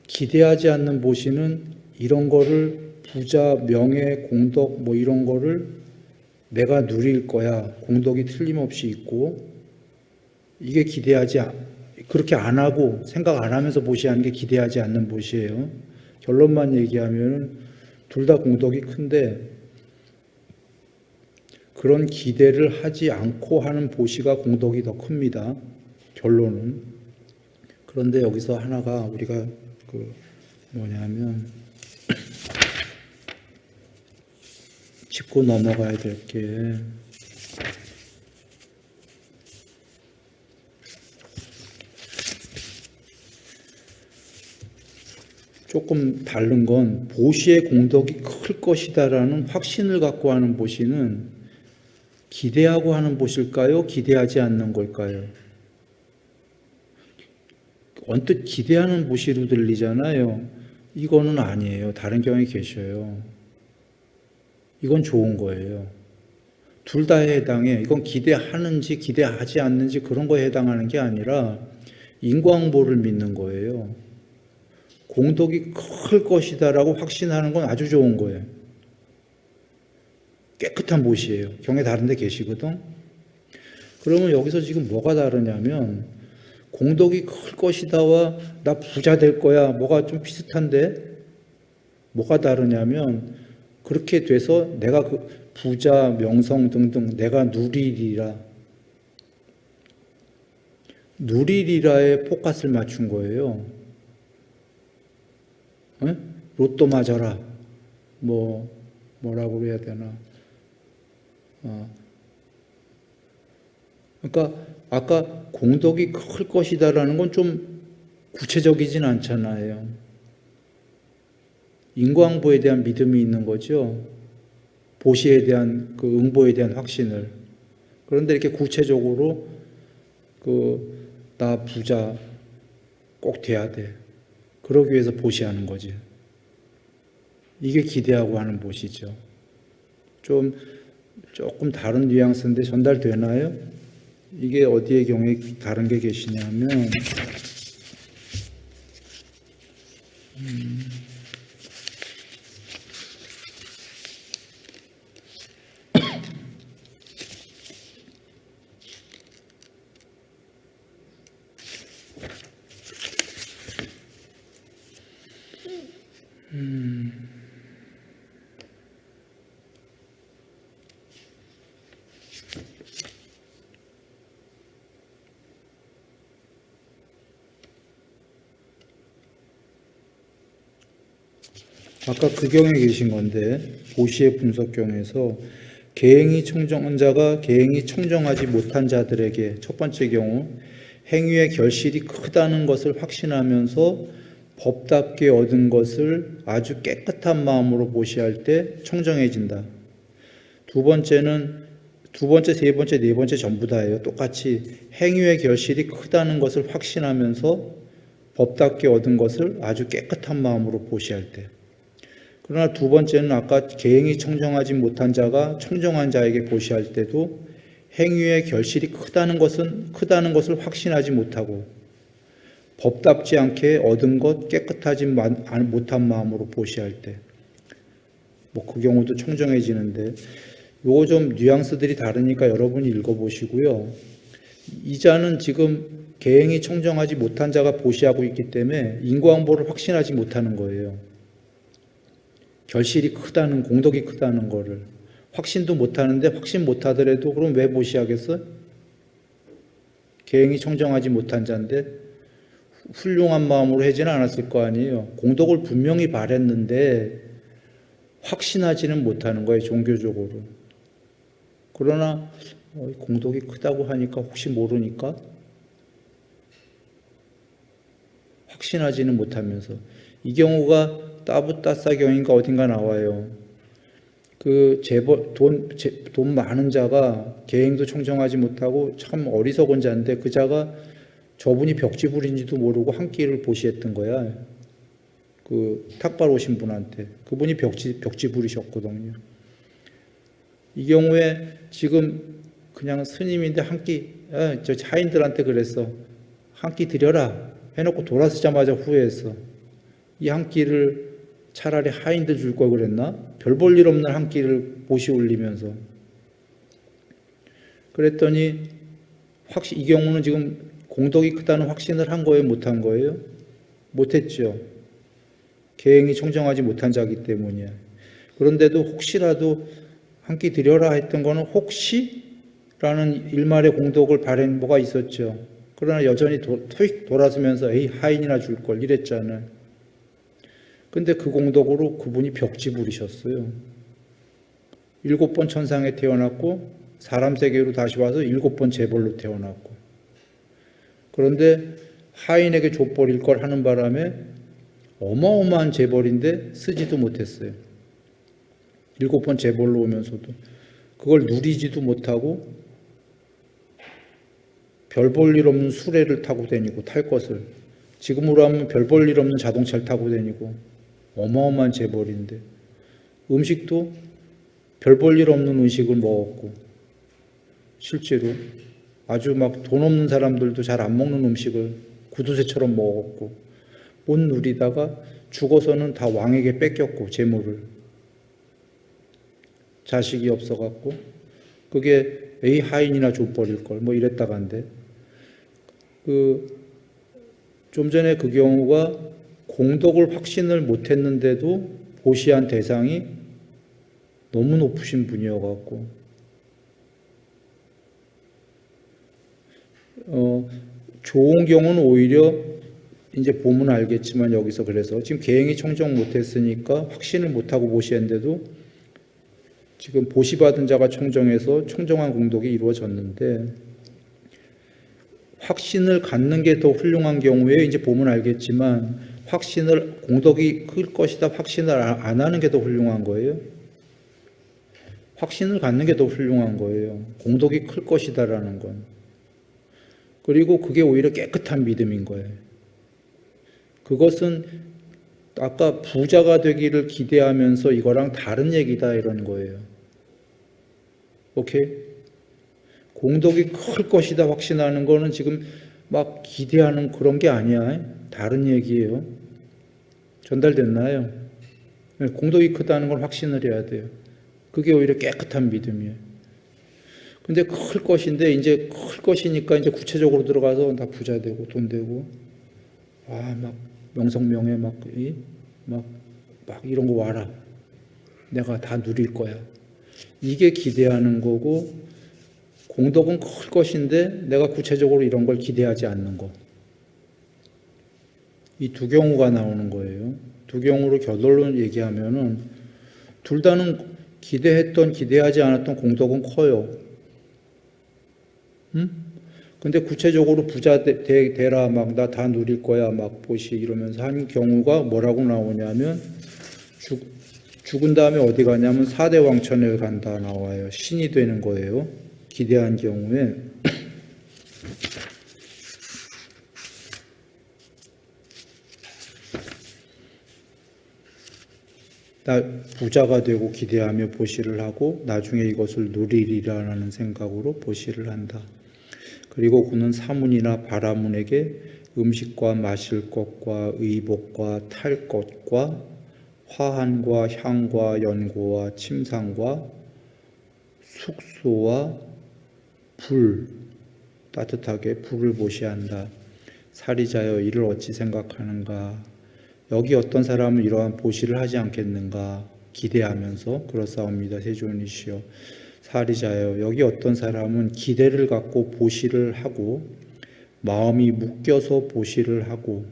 기대하지 않는 보시는 이런 거를 부자, 명예, 공덕 뭐 이런 거를 내가 누릴 거야. 공덕이 틀림없이 있고, 이게 그렇게 안 하고 생각 안 하면서 보시하는 게 기대하지 않는 보시예요. 결론만 얘기하면 둘 다 공덕이 큰데 그런 기대를 하지 않고 하는 보시가 공덕이 더 큽니다. 결론은. 그런데 여기서 하나가 우리가 뭐냐면 짚고 넘어가야 될 게 조금 다른 건 보시의 공덕이 클 것이다라는 확신을 갖고 하는 보시는 기대하고 하는 보실까요? 기대하지 않는 걸까요? 언뜻 기대하는 보시로 들리잖아요. 이거는 아니에요. 다른 경우에 계셔요. 이건 좋은 거예요. 둘 다에 해당해. 이건 기대하는지 기대하지 않는지 그런 거에 해당하는 게 아니라 인과응보를 믿는 거예요. 공덕이 클 것이다라고 확신하는 건 아주 좋은 거예요. 깨끗한 보시예요. 경에 다른 데 계시거든. 그러면 여기서 지금 뭐가 다르냐면 공덕이 클 것이다와 나 부자 될 거야 뭐가 좀 비슷한데 뭐가 다르냐면 그렇게 돼서 내가 그 부자, 명성 등등 내가 누리리라에 포커스를 맞춘 거예요. 에? 로또 맞아라. 뭐라고 해야 되나. 그러니까 아까 공덕이 클 것이다라는 건 좀 구체적이진 않잖아요. 인과응보에 대한 믿음이 있는 거죠. 보시에 대한 그 응보에 대한 확신을. 그런데 이렇게 구체적으로 나 부자 꼭 돼야 돼. 그러기 위해서 보시하는 거지. 이게 기대하고 하는 보시죠. 조금 다른 뉘앙스인데 전달되나요? 이게 어디의 경우에 다른 게 계시냐면 아까 그 경에 계신 건데 보시의 분석경에서 계행이 청정한 자가 계행이 청정하지 못한 자들에게 첫 번째 경우 행위의 결실이 크다는 것을 확신하면서 법답게 얻은 것을 아주 깨끗한 마음으로 보시할 때 청정해진다. 두 번째, 세 번째, 네 번째 전부 다예요. 똑같이 행위의 결실이 크다는 것을 확신하면서 법답게 얻은 것을 아주 깨끗한 마음으로 보시할 때. 그러나 두 번째는 아까 계행이 청정하지 못한 자가 청정한 자에게 보시할 때도 행위의 결실이 크다는 것을 확신하지 못하고 법답지 않게 얻은 것 깨끗하지 못한 마음으로 보시할 때, 그 경우도 청정해지는데 요거 좀 뉘앙스들이 다르니까 여러분이 읽어보시고요. 이 자는 지금 계행이 청정하지 못한 자가 보시하고 있기 때문에 인과응보를 확신하지 못하는 거예요. 결실이 크다는, 공덕이 크다는 거를 확신도 못하는데 확신 못하더라도 그럼 왜 보시하겠어요? 계행이 청정하지 못한 자인데 훌륭한 마음으로 하지는 않았을 거 아니에요. 공덕을 분명히 바랬는데 확신하지는 못하는 거예요, 종교적으로. 그러나 공덕이 크다고 하니까 혹시 모르니까 확신하지는 못하면서, 이 경우가 따부따싸경인가 어딘가 나와요. 돈 많은 자가 계행도 청정하지 못하고 참 어리석은 자인데 그 자가 저분이 벽지불인지도 모르고 한 끼를 보시했던 거야. 탁발 오신 분한테. 그분이 벽지불이셨거든요. 이 경우에 지금 그냥 스님인데 한 끼, 저 하인들한테 그랬어. 한 끼 드려라. 해놓고 돌아서자마자 후회했어. 이 한 끼를 차라리 하인들 줄 걸 그랬나? 별 볼 일 없는 한 끼를 보시 올리면서. 그랬더니 이 경우는 지금 공덕이 크다는 확신을 한 거예요? 못한 거예요? 못했죠. 계행이 청정하지 못한 자기 때문이야. 그런데도 혹시라도 한 끼 드려라 했던 거는 혹시라는 일말의 공덕을 바란 뭐가 있었죠. 그러나 여전히 토익 돌아서면서 에이 하인이나 줄 걸 이랬잖아요. 근데 그 공덕으로 그분이 벽지 부리셨어요. 7번 천상에 태어났고 사람 세계로 다시 와서 7번 재벌로 태어났고, 그런데 하인에게 족벌일 걸 하는 바람에 어마어마한 재벌인데 쓰지도 못했어요. 7번 재벌로 오면서도 그걸 누리지도 못하고 별 볼 일 없는 수레를 타고 다니고, 탈 것을 지금으로 하면 별 볼 일 없는 자동차를 타고 다니고, 어마어마한 재벌인데 음식도 별 볼 일 없는 음식을 먹었고, 실제로 아주 막 돈 없는 사람들도 잘 안 먹는 음식을 구두쇠처럼 먹었고, 못 누리다가 죽어서는 다 왕에게 뺏겼고, 재물을. 자식이 없어갖고 그게 에이 하인이나 족벌일 걸 뭐 이랬다간데, 좀 전에 그 경우가 공덕을 확신을 못했는데도 보시한 대상이 너무 높으신 분이어갖고, 좋은 경우는 오히려 이제 보면 알겠지만, 여기서 그래서 지금 계행이 청정 못했으니까 확신을 못하고 보시했는데도 지금 보시받은 자가 청정해서 청정한 공덕이 이루어졌는데, 확신을 갖는 게 더 훌륭한 경우에 이제 보면 알겠지만, 확신을, 공덕이 클 것이다 확신을 안 하는 게 더 훌륭한 거예요. 확신을 갖는 게 더 훌륭한 거예요. 공덕이 클 것이다라는 건. 그리고 그게 오히려 깨끗한 믿음인 거예요. 그것은 아까 부자가 되기를 기대하면서 이거랑 다른 얘기다 이런 거예요. 오케이? 공덕이 클 것이다 확신하는 거는 지금 막 기대하는 그런 게 아니야. 다른 얘기예요. 전달됐나요? 공덕이 크다는 걸 확신을 해야 돼요. 그게 오히려 깨끗한 믿음이에요. 근데 클 것인데, 이제 클 것이니까 이제 구체적으로 들어가서 나 부자 되고 돈 되고, 막 명성명예 막 이런 거 와라. 내가 다 누릴 거야. 이게 기대하는 거고, 공덕은 클 것인데 내가 구체적으로 이런 걸 기대하지 않는 거. 이 두 경우가 나오는 거예요. 두 경우로 결론을 얘기하면은 둘 다는 기대했던 기대하지 않았던 공덕은 커요. 근데 구체적으로 부자 되라, 막 나 다 누릴 거야, 막 보시 이러면서 한 경우가 뭐라고 나오냐면, 죽은 다음에 어디 가냐면 4대 왕천에 간다 나와요. 신이 되는 거예요. 기대한 경우에. 나 부자가 되고 기대하며 보시를 하고 나중에 이것을 누리리라는 생각으로 보시를 한다. 그리고 그는 사문이나 바라문에게 음식과 마실 것과 의복과 탈 것과 화환과 향과 연고와 침상과 숙소와 불, 따뜻하게 불을 보시한다. 사리자여, 이를 어찌 생각하는가? 여기 어떤 사람은 이러한 보시를 하지 않겠는가? 기대하면서 그렇사옵니다. 세존이시여. 사리자여, 여기 어떤 사람은 기대를 갖고 보시를 하고 마음이 묶여서 보시를 하고,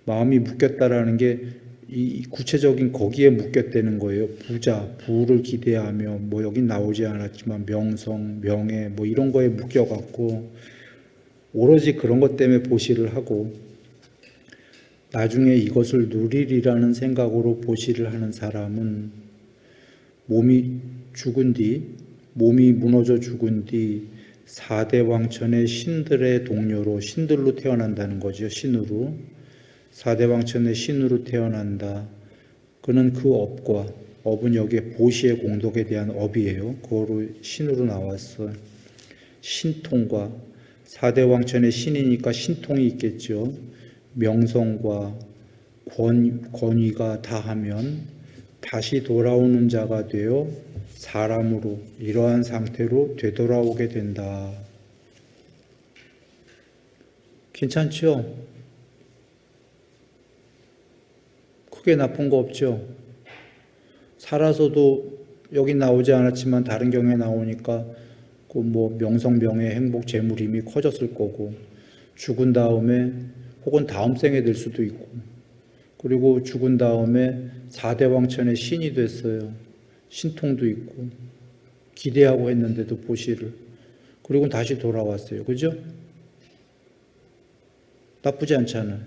마음이 묶였다라는 게 이 구체적인 거기에 묶였다는 거예요. 부자, 부를 기대하며, 뭐 여긴 나오지 않았지만 명성, 명예 뭐 이런 거에 묶여갖고 오로지 그런 것 때문에 보시를 하고, 나중에 이것을 누리리라는 생각으로 보시를 하는 사람은 몸이 죽은 뒤, 몸이 무너져 죽은 뒤 4대 왕천의 신들의 동료로, 신들로 태어난다는 거죠. 신으로. 4대 왕천의 신으로 태어난다. 그는 그 업과, 업은 여기에 보시의 공덕에 대한 업이에요. 그거로 신으로 나왔어. 신통과, 4대 왕천의 신이니까 신통이 있겠죠. 명성과 권위가 다하면 다시 돌아오는 자가 되어 사람으로, 이러한 상태로 되돌아오게 된다. 괜찮죠? 크게 나쁜 거 없죠? 살아서도 여기 나오지 않았지만 다른 경우에 나오니까 그 뭐 명성, 명예, 행복, 재물 이미 커졌을 거고, 죽은 다음에 혹은 다음 생에 될 수도 있고, 그리고 죽은 다음에 4대 왕천의 신이 됐어요. 신통도 있고 기대하고 했는데도 보시를. 그리고 다시 돌아왔어요. 그죠? 나쁘지 않잖아요.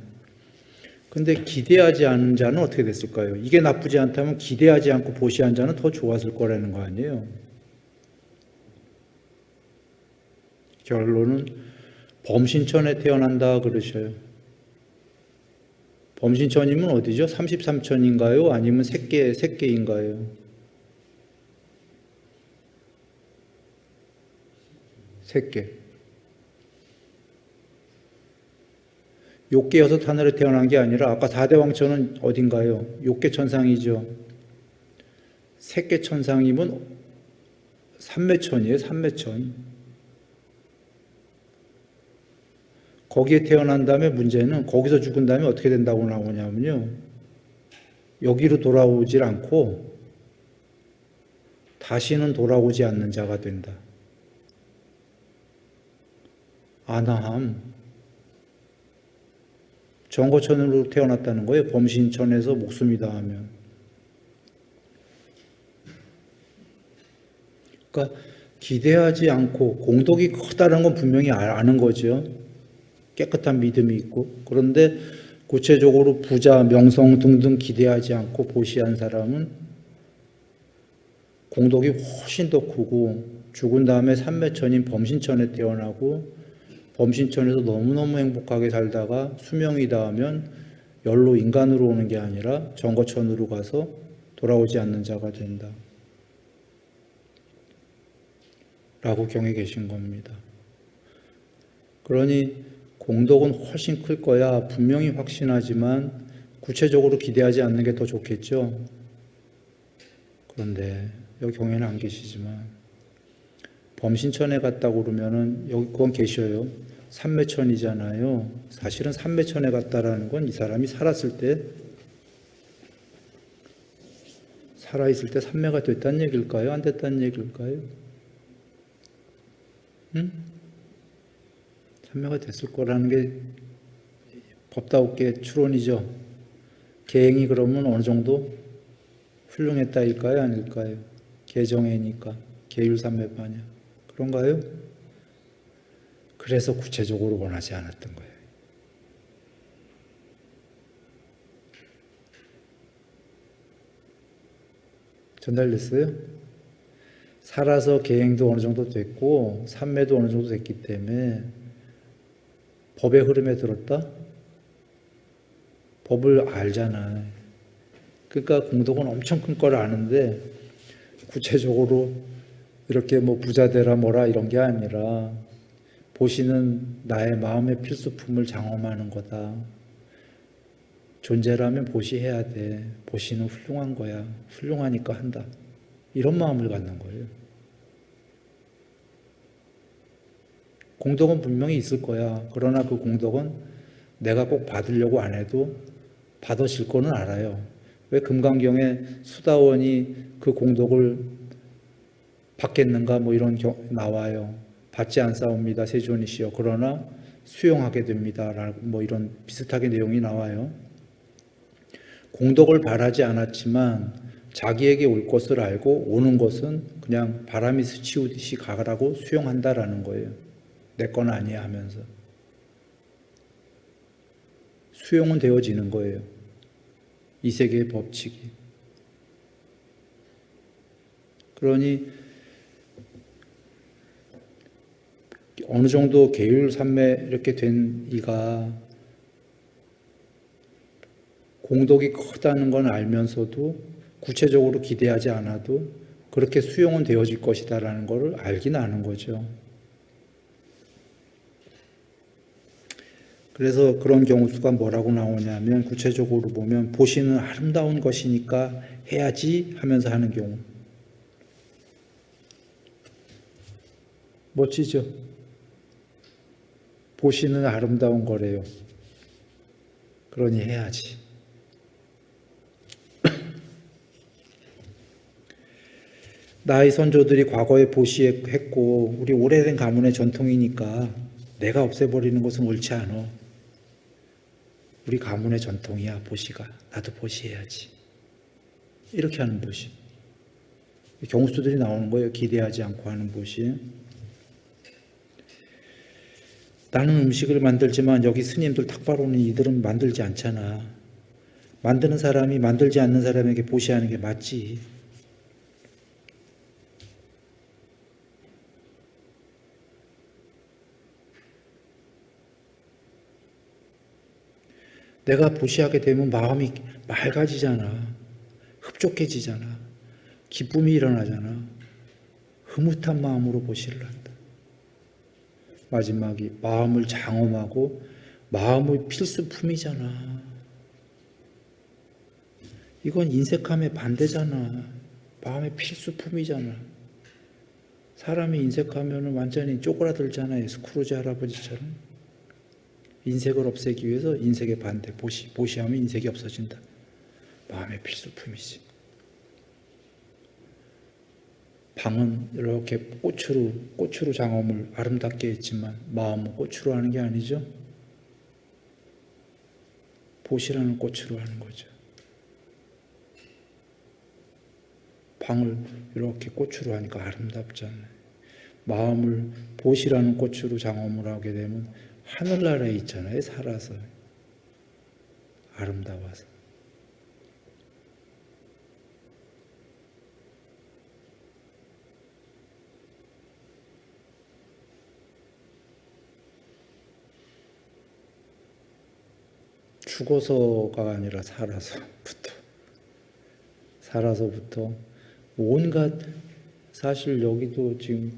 근데 기대하지 않은 자는 어떻게 됐을까요? 이게 나쁘지 않다면 기대하지 않고 보시한 자는 더 좋았을 거라는 거 아니에요? 결론은 범신천에 태어난다 그러셔요. 범신천이면 어디죠? 33천인가요? 아니면 색계인가요? 색계. 욕계 6하늘에 태어난 게 아니라 아까 4대 왕천은 어딘가요? 욕계 천상이죠. 색계 천상이면 삼매천이에요. 삼매천. 거기에 태어난 다음에 문제는 거기서 죽은 다음에 어떻게 된다고 나오냐면요. 여기로 돌아오질 않고 다시는 돌아오지 않는 자가 된다. 아나함. 정거천으로 태어났다는 거예요. 범신천에서 목숨이 닿으면. 그러니까 기대하지 않고 공덕이 크다는 건 분명히 아는 거죠. 깨끗한 믿음이 있고. 그런데 구체적으로 부자, 명성 등등 기대하지 않고 보시한 사람은 공덕이 훨씬 더 크고 죽은 다음에 삼매천인 범신천에 태어나고 범신천에서 너무너무 행복하게 살다가 수명이 닿으면 열로 인간으로 오는 게 아니라 정거천으로 가서 돌아오지 않는 자가 된다. 라고 경에 계신 겁니다. 그러니 공덕은 훨씬 클 거야 분명히 확신하지만 구체적으로 기대하지 않는 게 더 좋겠죠. 그런데 여기 경에는 안 계시지만 범신천에 갔다고 그러면은 여기 그건 계셔요. 삼매천이잖아요. 사실은 삼매천에 갔다라는 건 이 사람이 살았을 때 살아있을 때 삼매가 됐다는 얘기일까요? 안 됐다는 얘기일까요? 삼매가 됐을 거라는 게 법다우게 추론이죠. 계행이 그러면 어느 정도 훌륭했다일까요? 아닐까요? 계정애니까 계율삼매파냐 그런가요? 그래서 구체적으로 원하지 않았던 거예요. 전달됐어요? 살아서 계행도 어느 정도 됐고 삼매도 어느 정도 됐기 때문에 법의 흐름에 들었다? 법을 알잖아. 그러니까 공덕은 엄청 큰 걸 아는데 구체적으로 이렇게 뭐 부자 되라 뭐라 이런 게 아니라 보시는 나의 마음의 필수품을 장엄하는 거다. 존재라면 보시해야 돼. 보시는 훌륭한 거야. 훌륭하니까 한다. 이런 마음을 갖는 거예요. 공덕은 분명히 있을 거야. 그러나 그 공덕은 내가 꼭 받으려고 안 해도 받으실 거는 알아요. 왜 금강경에 수다원이 그 공덕을 받겠는가 뭐 이런 나와요. 받지 않사옵니다. 세존이시여. 그러나 수용하게 됩니다. 라고 뭐 이런 비슷하게 내용이 나와요. 공덕을 바라지 않았지만 자기에게 올 것을 알고 오는 것은 그냥 바람이 스치우듯이 가라고 수용한다라는 거예요. 내 건 아니야 하면서. 수용은 되어지는 거예요. 이 세계의 법칙이. 그러니 어느 정도 계율삼매 이렇게 된 이가 공덕이 크다는 건 알면서도 구체적으로 기대하지 않아도 그렇게 수용은 되어질 것이다라는 것을 알긴 아는 거죠. 그래서 그런 경우 수가 뭐라고 나오냐면 구체적으로 보면 보시는 아름다운 것이니까 해야지 하면서 하는 경우. 멋지죠? 보시는 아름다운 거래요. 그러니 해야지. 나의 선조들이 과거에 보시했고 우리 오래된 가문의 전통이니까 내가 없애버리는 것은 옳지 않아. 우리 가문의 전통이야 보시가. 나도 보시해야지. 이렇게 하는 보시. 경우수들이 나오는 거예요. 기대하지 않고 하는 보시. 나는 음식을 만들지만 여기 스님들 탁바로는 이들은 만들지 않잖아. 만드는 사람이 만들지 않는 사람에게 보시하는 게 맞지. 내가 보시하게 되면 마음이 맑아지잖아. 흡족해지잖아. 기쁨이 일어나잖아. 흐뭇한 마음으로 보시를 한다. 마지막이 마음을 장엄하고 마음의 필수품이잖아. 이건 인색함의 반대잖아. 마음의 필수품이잖아. 사람이 인색하면 완전히 쪼그라들잖아요. 스크루지 할아버지처럼. 인색을 없애기 위해서 인색의 반대, 보시하면 인색이 없어진다. 마음의 필수품이지. 방은 이렇게 꽃으로 장엄을 아름답게 했지만 마음은 꽃으로 하는 게 아니죠. 보시라는 꽃으로 하는 거죠. 방을 이렇게 꽃으로 하니까 아름답잖아요. 마음을 보시라는 꽃으로 장엄을 하게 되면 하늘나라에 있잖아요. 살아서 아름다워서. 죽어서가 아니라 살아서부터 온갖, 사실 여기도 지금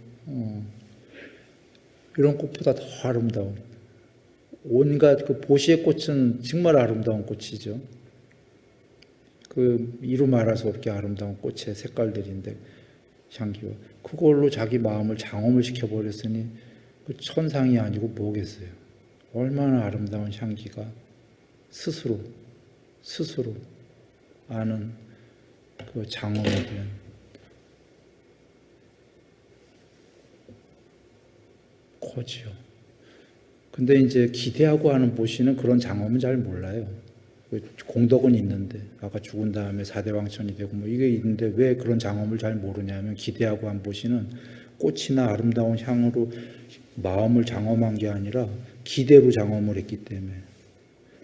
이런 꽃보다 더 아름다운, 온갖 그 보시의 꽃은 정말 아름다운 꽃이죠. 그 이루 말할 수 없게 아름다운 꽃의 색깔들인데 향기와 그걸로 자기 마음을 장엄을 시켜버렸으니 그 천상이 아니고 뭐겠어요. 얼마나 아름다운 향기가 스스로 아는 그 장엄에 대한 코지요. 근데 이제 기대하고 하는 보시는 그런 장엄은 잘 몰라요. 공덕은 있는데 아까 죽은 다음에 사대왕천이 되고 뭐 이게 있는데 왜 그런 장엄을 잘 모르냐면 기대하고 한 보시는 꽃이나 아름다운 향으로 마음을 장엄한 게 아니라 기대로 장엄을 했기 때문에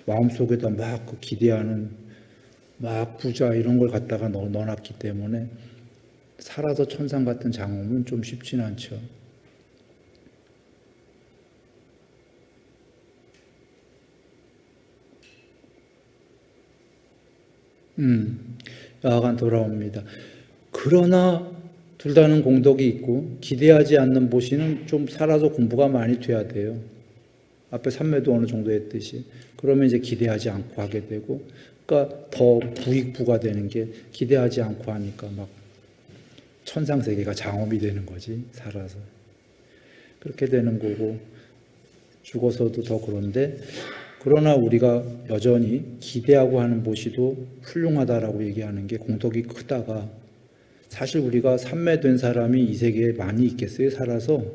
마음속에다 막 그 기대하는 막 부자 이런 걸 갖다가 넣어놨기 때문에 살아서 천상 같은 장엄은 좀 쉽지는 않죠. 여하간 돌아옵니다. 그러나 둘 다는 공덕이 있고 기대하지 않는 보시는 좀 살아서 공부가 많이 돼야 돼요. 앞에 삼매도 어느 정도 했듯이. 그러면 이제 기대하지 않고 하게 되고, 그러니까 더 부익부가 되는 게 기대하지 않고 하니까 막 천상세계가 장엄이 되는 거지, 살아서. 그렇게 되는 거고, 죽어서도 더 그런데, 그러나 우리가 여전히 기대하고 하는 보시도 훌륭하다라고 얘기하는 게 공덕이 크다가, 사실 우리가 삼매된 사람이 이 세계에 많이 있겠어요, 살아서?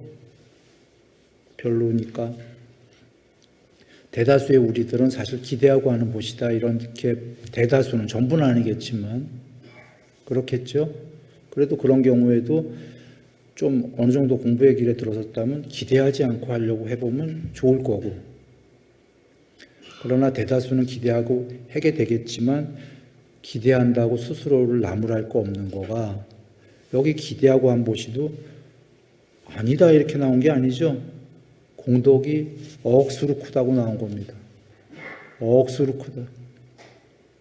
별로니까. 대다수의 우리들은 사실 기대하고 하는 보시다, 이렇게 대다수는, 전부는 아니겠지만 그렇겠죠. 그래도 그런 경우에도 좀 어느 정도 공부의 길에 들어섰다면 기대하지 않고 하려고 해보면 좋을 거고, 그러나 대다수는 기대하고 하게 되겠지만 기대한다고 스스로를 나무랄 거 없는 거가, 여기 기대하고 한 보시도 아니다 이렇게 나온 게 아니죠. 공덕이 억수로 크다고 나온 겁니다. 억수로 크다.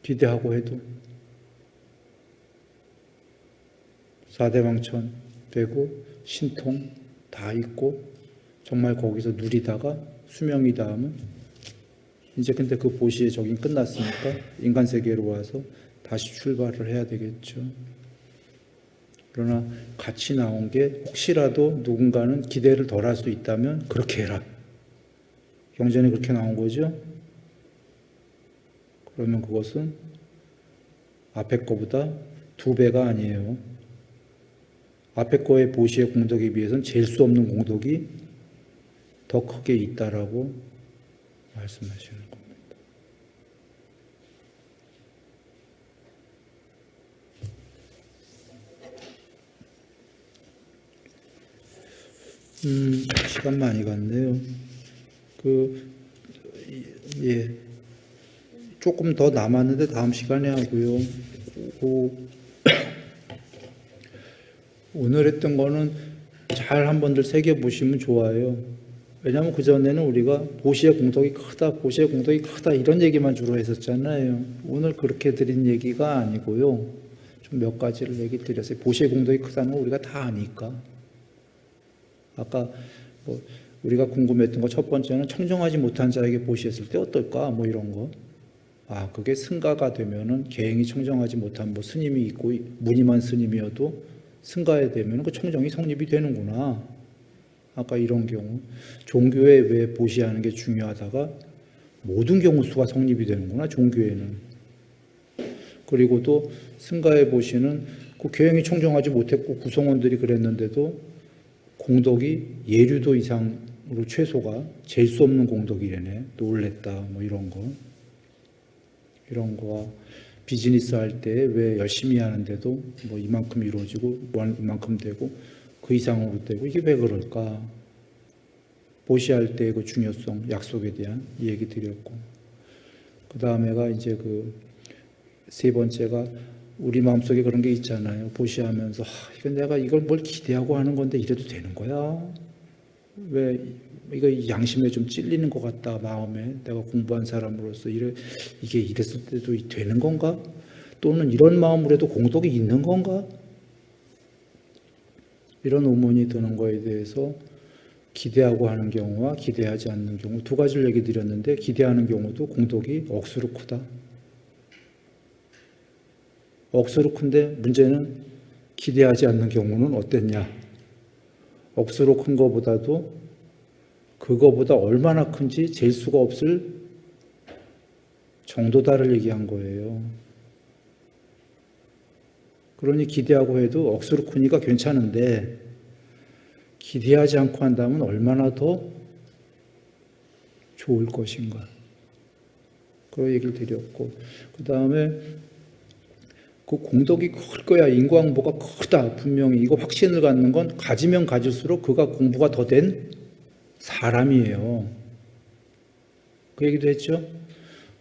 기대하고 해도. 사대왕천 되고 신통 다 있고 정말 거기서 누리다가 수명이 닿으면 이제 근데 그 보시의 적인 끝났으니까 인간 세계로 와서 다시 출발을 해야 되겠죠. 그러나 같이 나온 게 혹시라도 누군가는 기대를 덜 할 수 있다면 그렇게 해라. 경전이 그렇게 나온 거죠. 그러면 그것은 앞에 거보다 2배가 아니에요. 앞에 거의 보시의 공덕에 비해서는 잴 수 없는 공덕이 더 크게 있다라고 말씀하시는 겁니다. 시간 많이 갔네요. 예, 조금 더 남았는데 다음 시간에 하고요. 오늘 했던 거는 잘 한번들 새겨보시면 좋아요. 왜냐하면 그전에는 우리가 보시의 공덕이 크다, 보시의 공덕이 크다 이런 얘기만 주로 했었잖아요. 오늘 그렇게 드린 얘기가 아니고요. 좀 몇 가지를 얘기 드렸어요. 보시의 공덕이 크다는 거 우리가 다 아니까. 아까 우리가 궁금했던 거 첫 번째는 청정하지 못한 자에게 보시했을 때 어떨까? 이런 거. 그게 승가가 되면은 계행이 청정하지 못한 스님이 있고 무늬만 스님이어도 승가에 되면 그 청정이 성립이 되는구나. 아까 이런 경우 종교에 왜 보시하는 게 중요하다가 모든 경우 수가 성립이 되는구나. 종교에는. 그리고 또 승가에 보시는 그 계행이 청정하지 못했고 구성원들이 그랬는데도 공덕이 예류도 이상으로 최소가 잴 수 없는 공덕이래네. 놀랬다. 이런 거와 비즈니스 할 때 왜 열심히 하는데도 이만큼 이루어지고 이만큼 되고 그 이상으로 되고 이게 왜 그럴까? 보시할 때 그 중요성, 약속에 대한 이 얘기 드렸고, 그 다음에가 이제 세 번째가 우리 마음속에 그런 게 있잖아요. 보시하면서 이건 내가 이걸 뭘 기대하고 하는 건데 이래도 되는 거야? 왜 이거 양심에 좀 찔리는 것 같다. 마음에 내가 공부한 사람으로서 이게 이랬을 때도 되는 건가? 또는 이런 마음으로 해도 공덕이 있는 건가? 이런 의문이 드는 거에 대해서 기대하고 하는 경우와 기대하지 않는 경우 두 가지를 얘기 드렸는데, 기대하는 경우도 공덕이 억수로 크다. 억수로 큰데 문제는 기대하지 않는 경우는 어땠냐? 억수로 큰 것보다도 그거보다 얼마나 큰지 잴 수가 없을 정도다를 얘기한 거예요. 그러니 기대하고 해도 억수로 크니까 괜찮은데 기대하지 않고 한다면 얼마나 더 좋을 것인가. 그런 얘기를 드렸고, 그 다음에 그 공덕이 클 거야, 인과응보가 크다, 분명히 이거 확신을 갖는 건 가지면 가질수록 그가 공부가 더 된 사람이에요. 그 얘기도 했죠.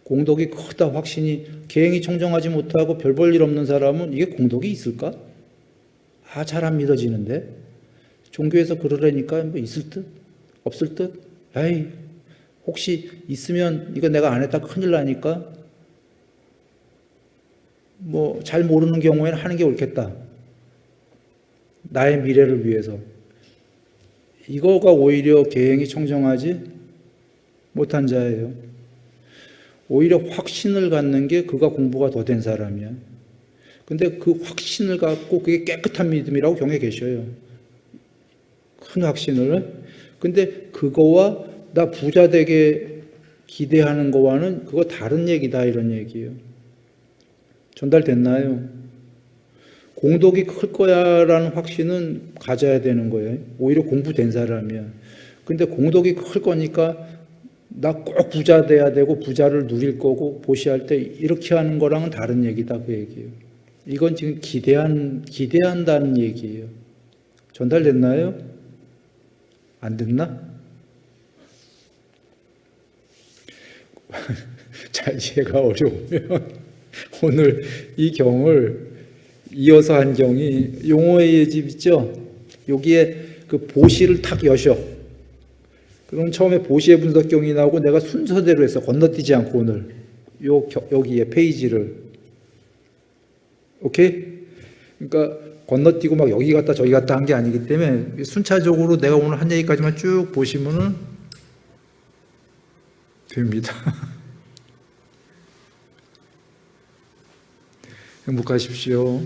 공덕이 크다 확신이, 계행이 청정하지 못하고 별 볼 일 없는 사람은 이게 공덕이 있을까? 잘 안 믿어지는데. 종교에서 그러려니까 있을 듯 없을 듯. 에이, 혹시 있으면 이거 내가 안 했다 큰일 나니까 잘 모르는 경우에는 하는 게 옳겠다. 나의 미래를 위해서. 이거가 오히려 계행이 청정하지 못한 자예요. 오히려 확신을 갖는 게 그가 공부가 더 된 사람이야. 근데 그 확신을 갖고 그게 깨끗한 믿음이라고 경에 계셔요. 큰 확신을. 근데 그거와 나 부자 되게 기대하는 거와는 그거 다른 얘기다, 이런 얘기예요. 전달됐나요? 공덕이 클 거야 라는 확신은 가져야 되는 거예요. 오히려 공부된 사람이야. 근데 공덕이 클 거니까 나 꼭 부자 돼야 되고 부자를 누릴 거고 보시할 때 이렇게 하는 거랑은 다른 얘기다, 그 얘기예요. 이건 지금 기대한다는 얘기예요. 전달됐나요? 안 됐나? 잘 이해가 어려우면 오늘 이 경을 이어서 한 경이 용호의 집 있죠? 여기에 그 보시를 탁 여셔. 그럼 처음에 보시의 분석경이 나오고 내가 순서대로 해서 건너뛰지 않고 오늘 여기에 페이지를. 오케이? 그러니까 건너뛰고 막 여기 갔다 저기 갔다 한 게 아니기 때문에 순차적으로 내가 오늘 한 얘기까지만 쭉 보시면은 됩니다. 행복하십시오.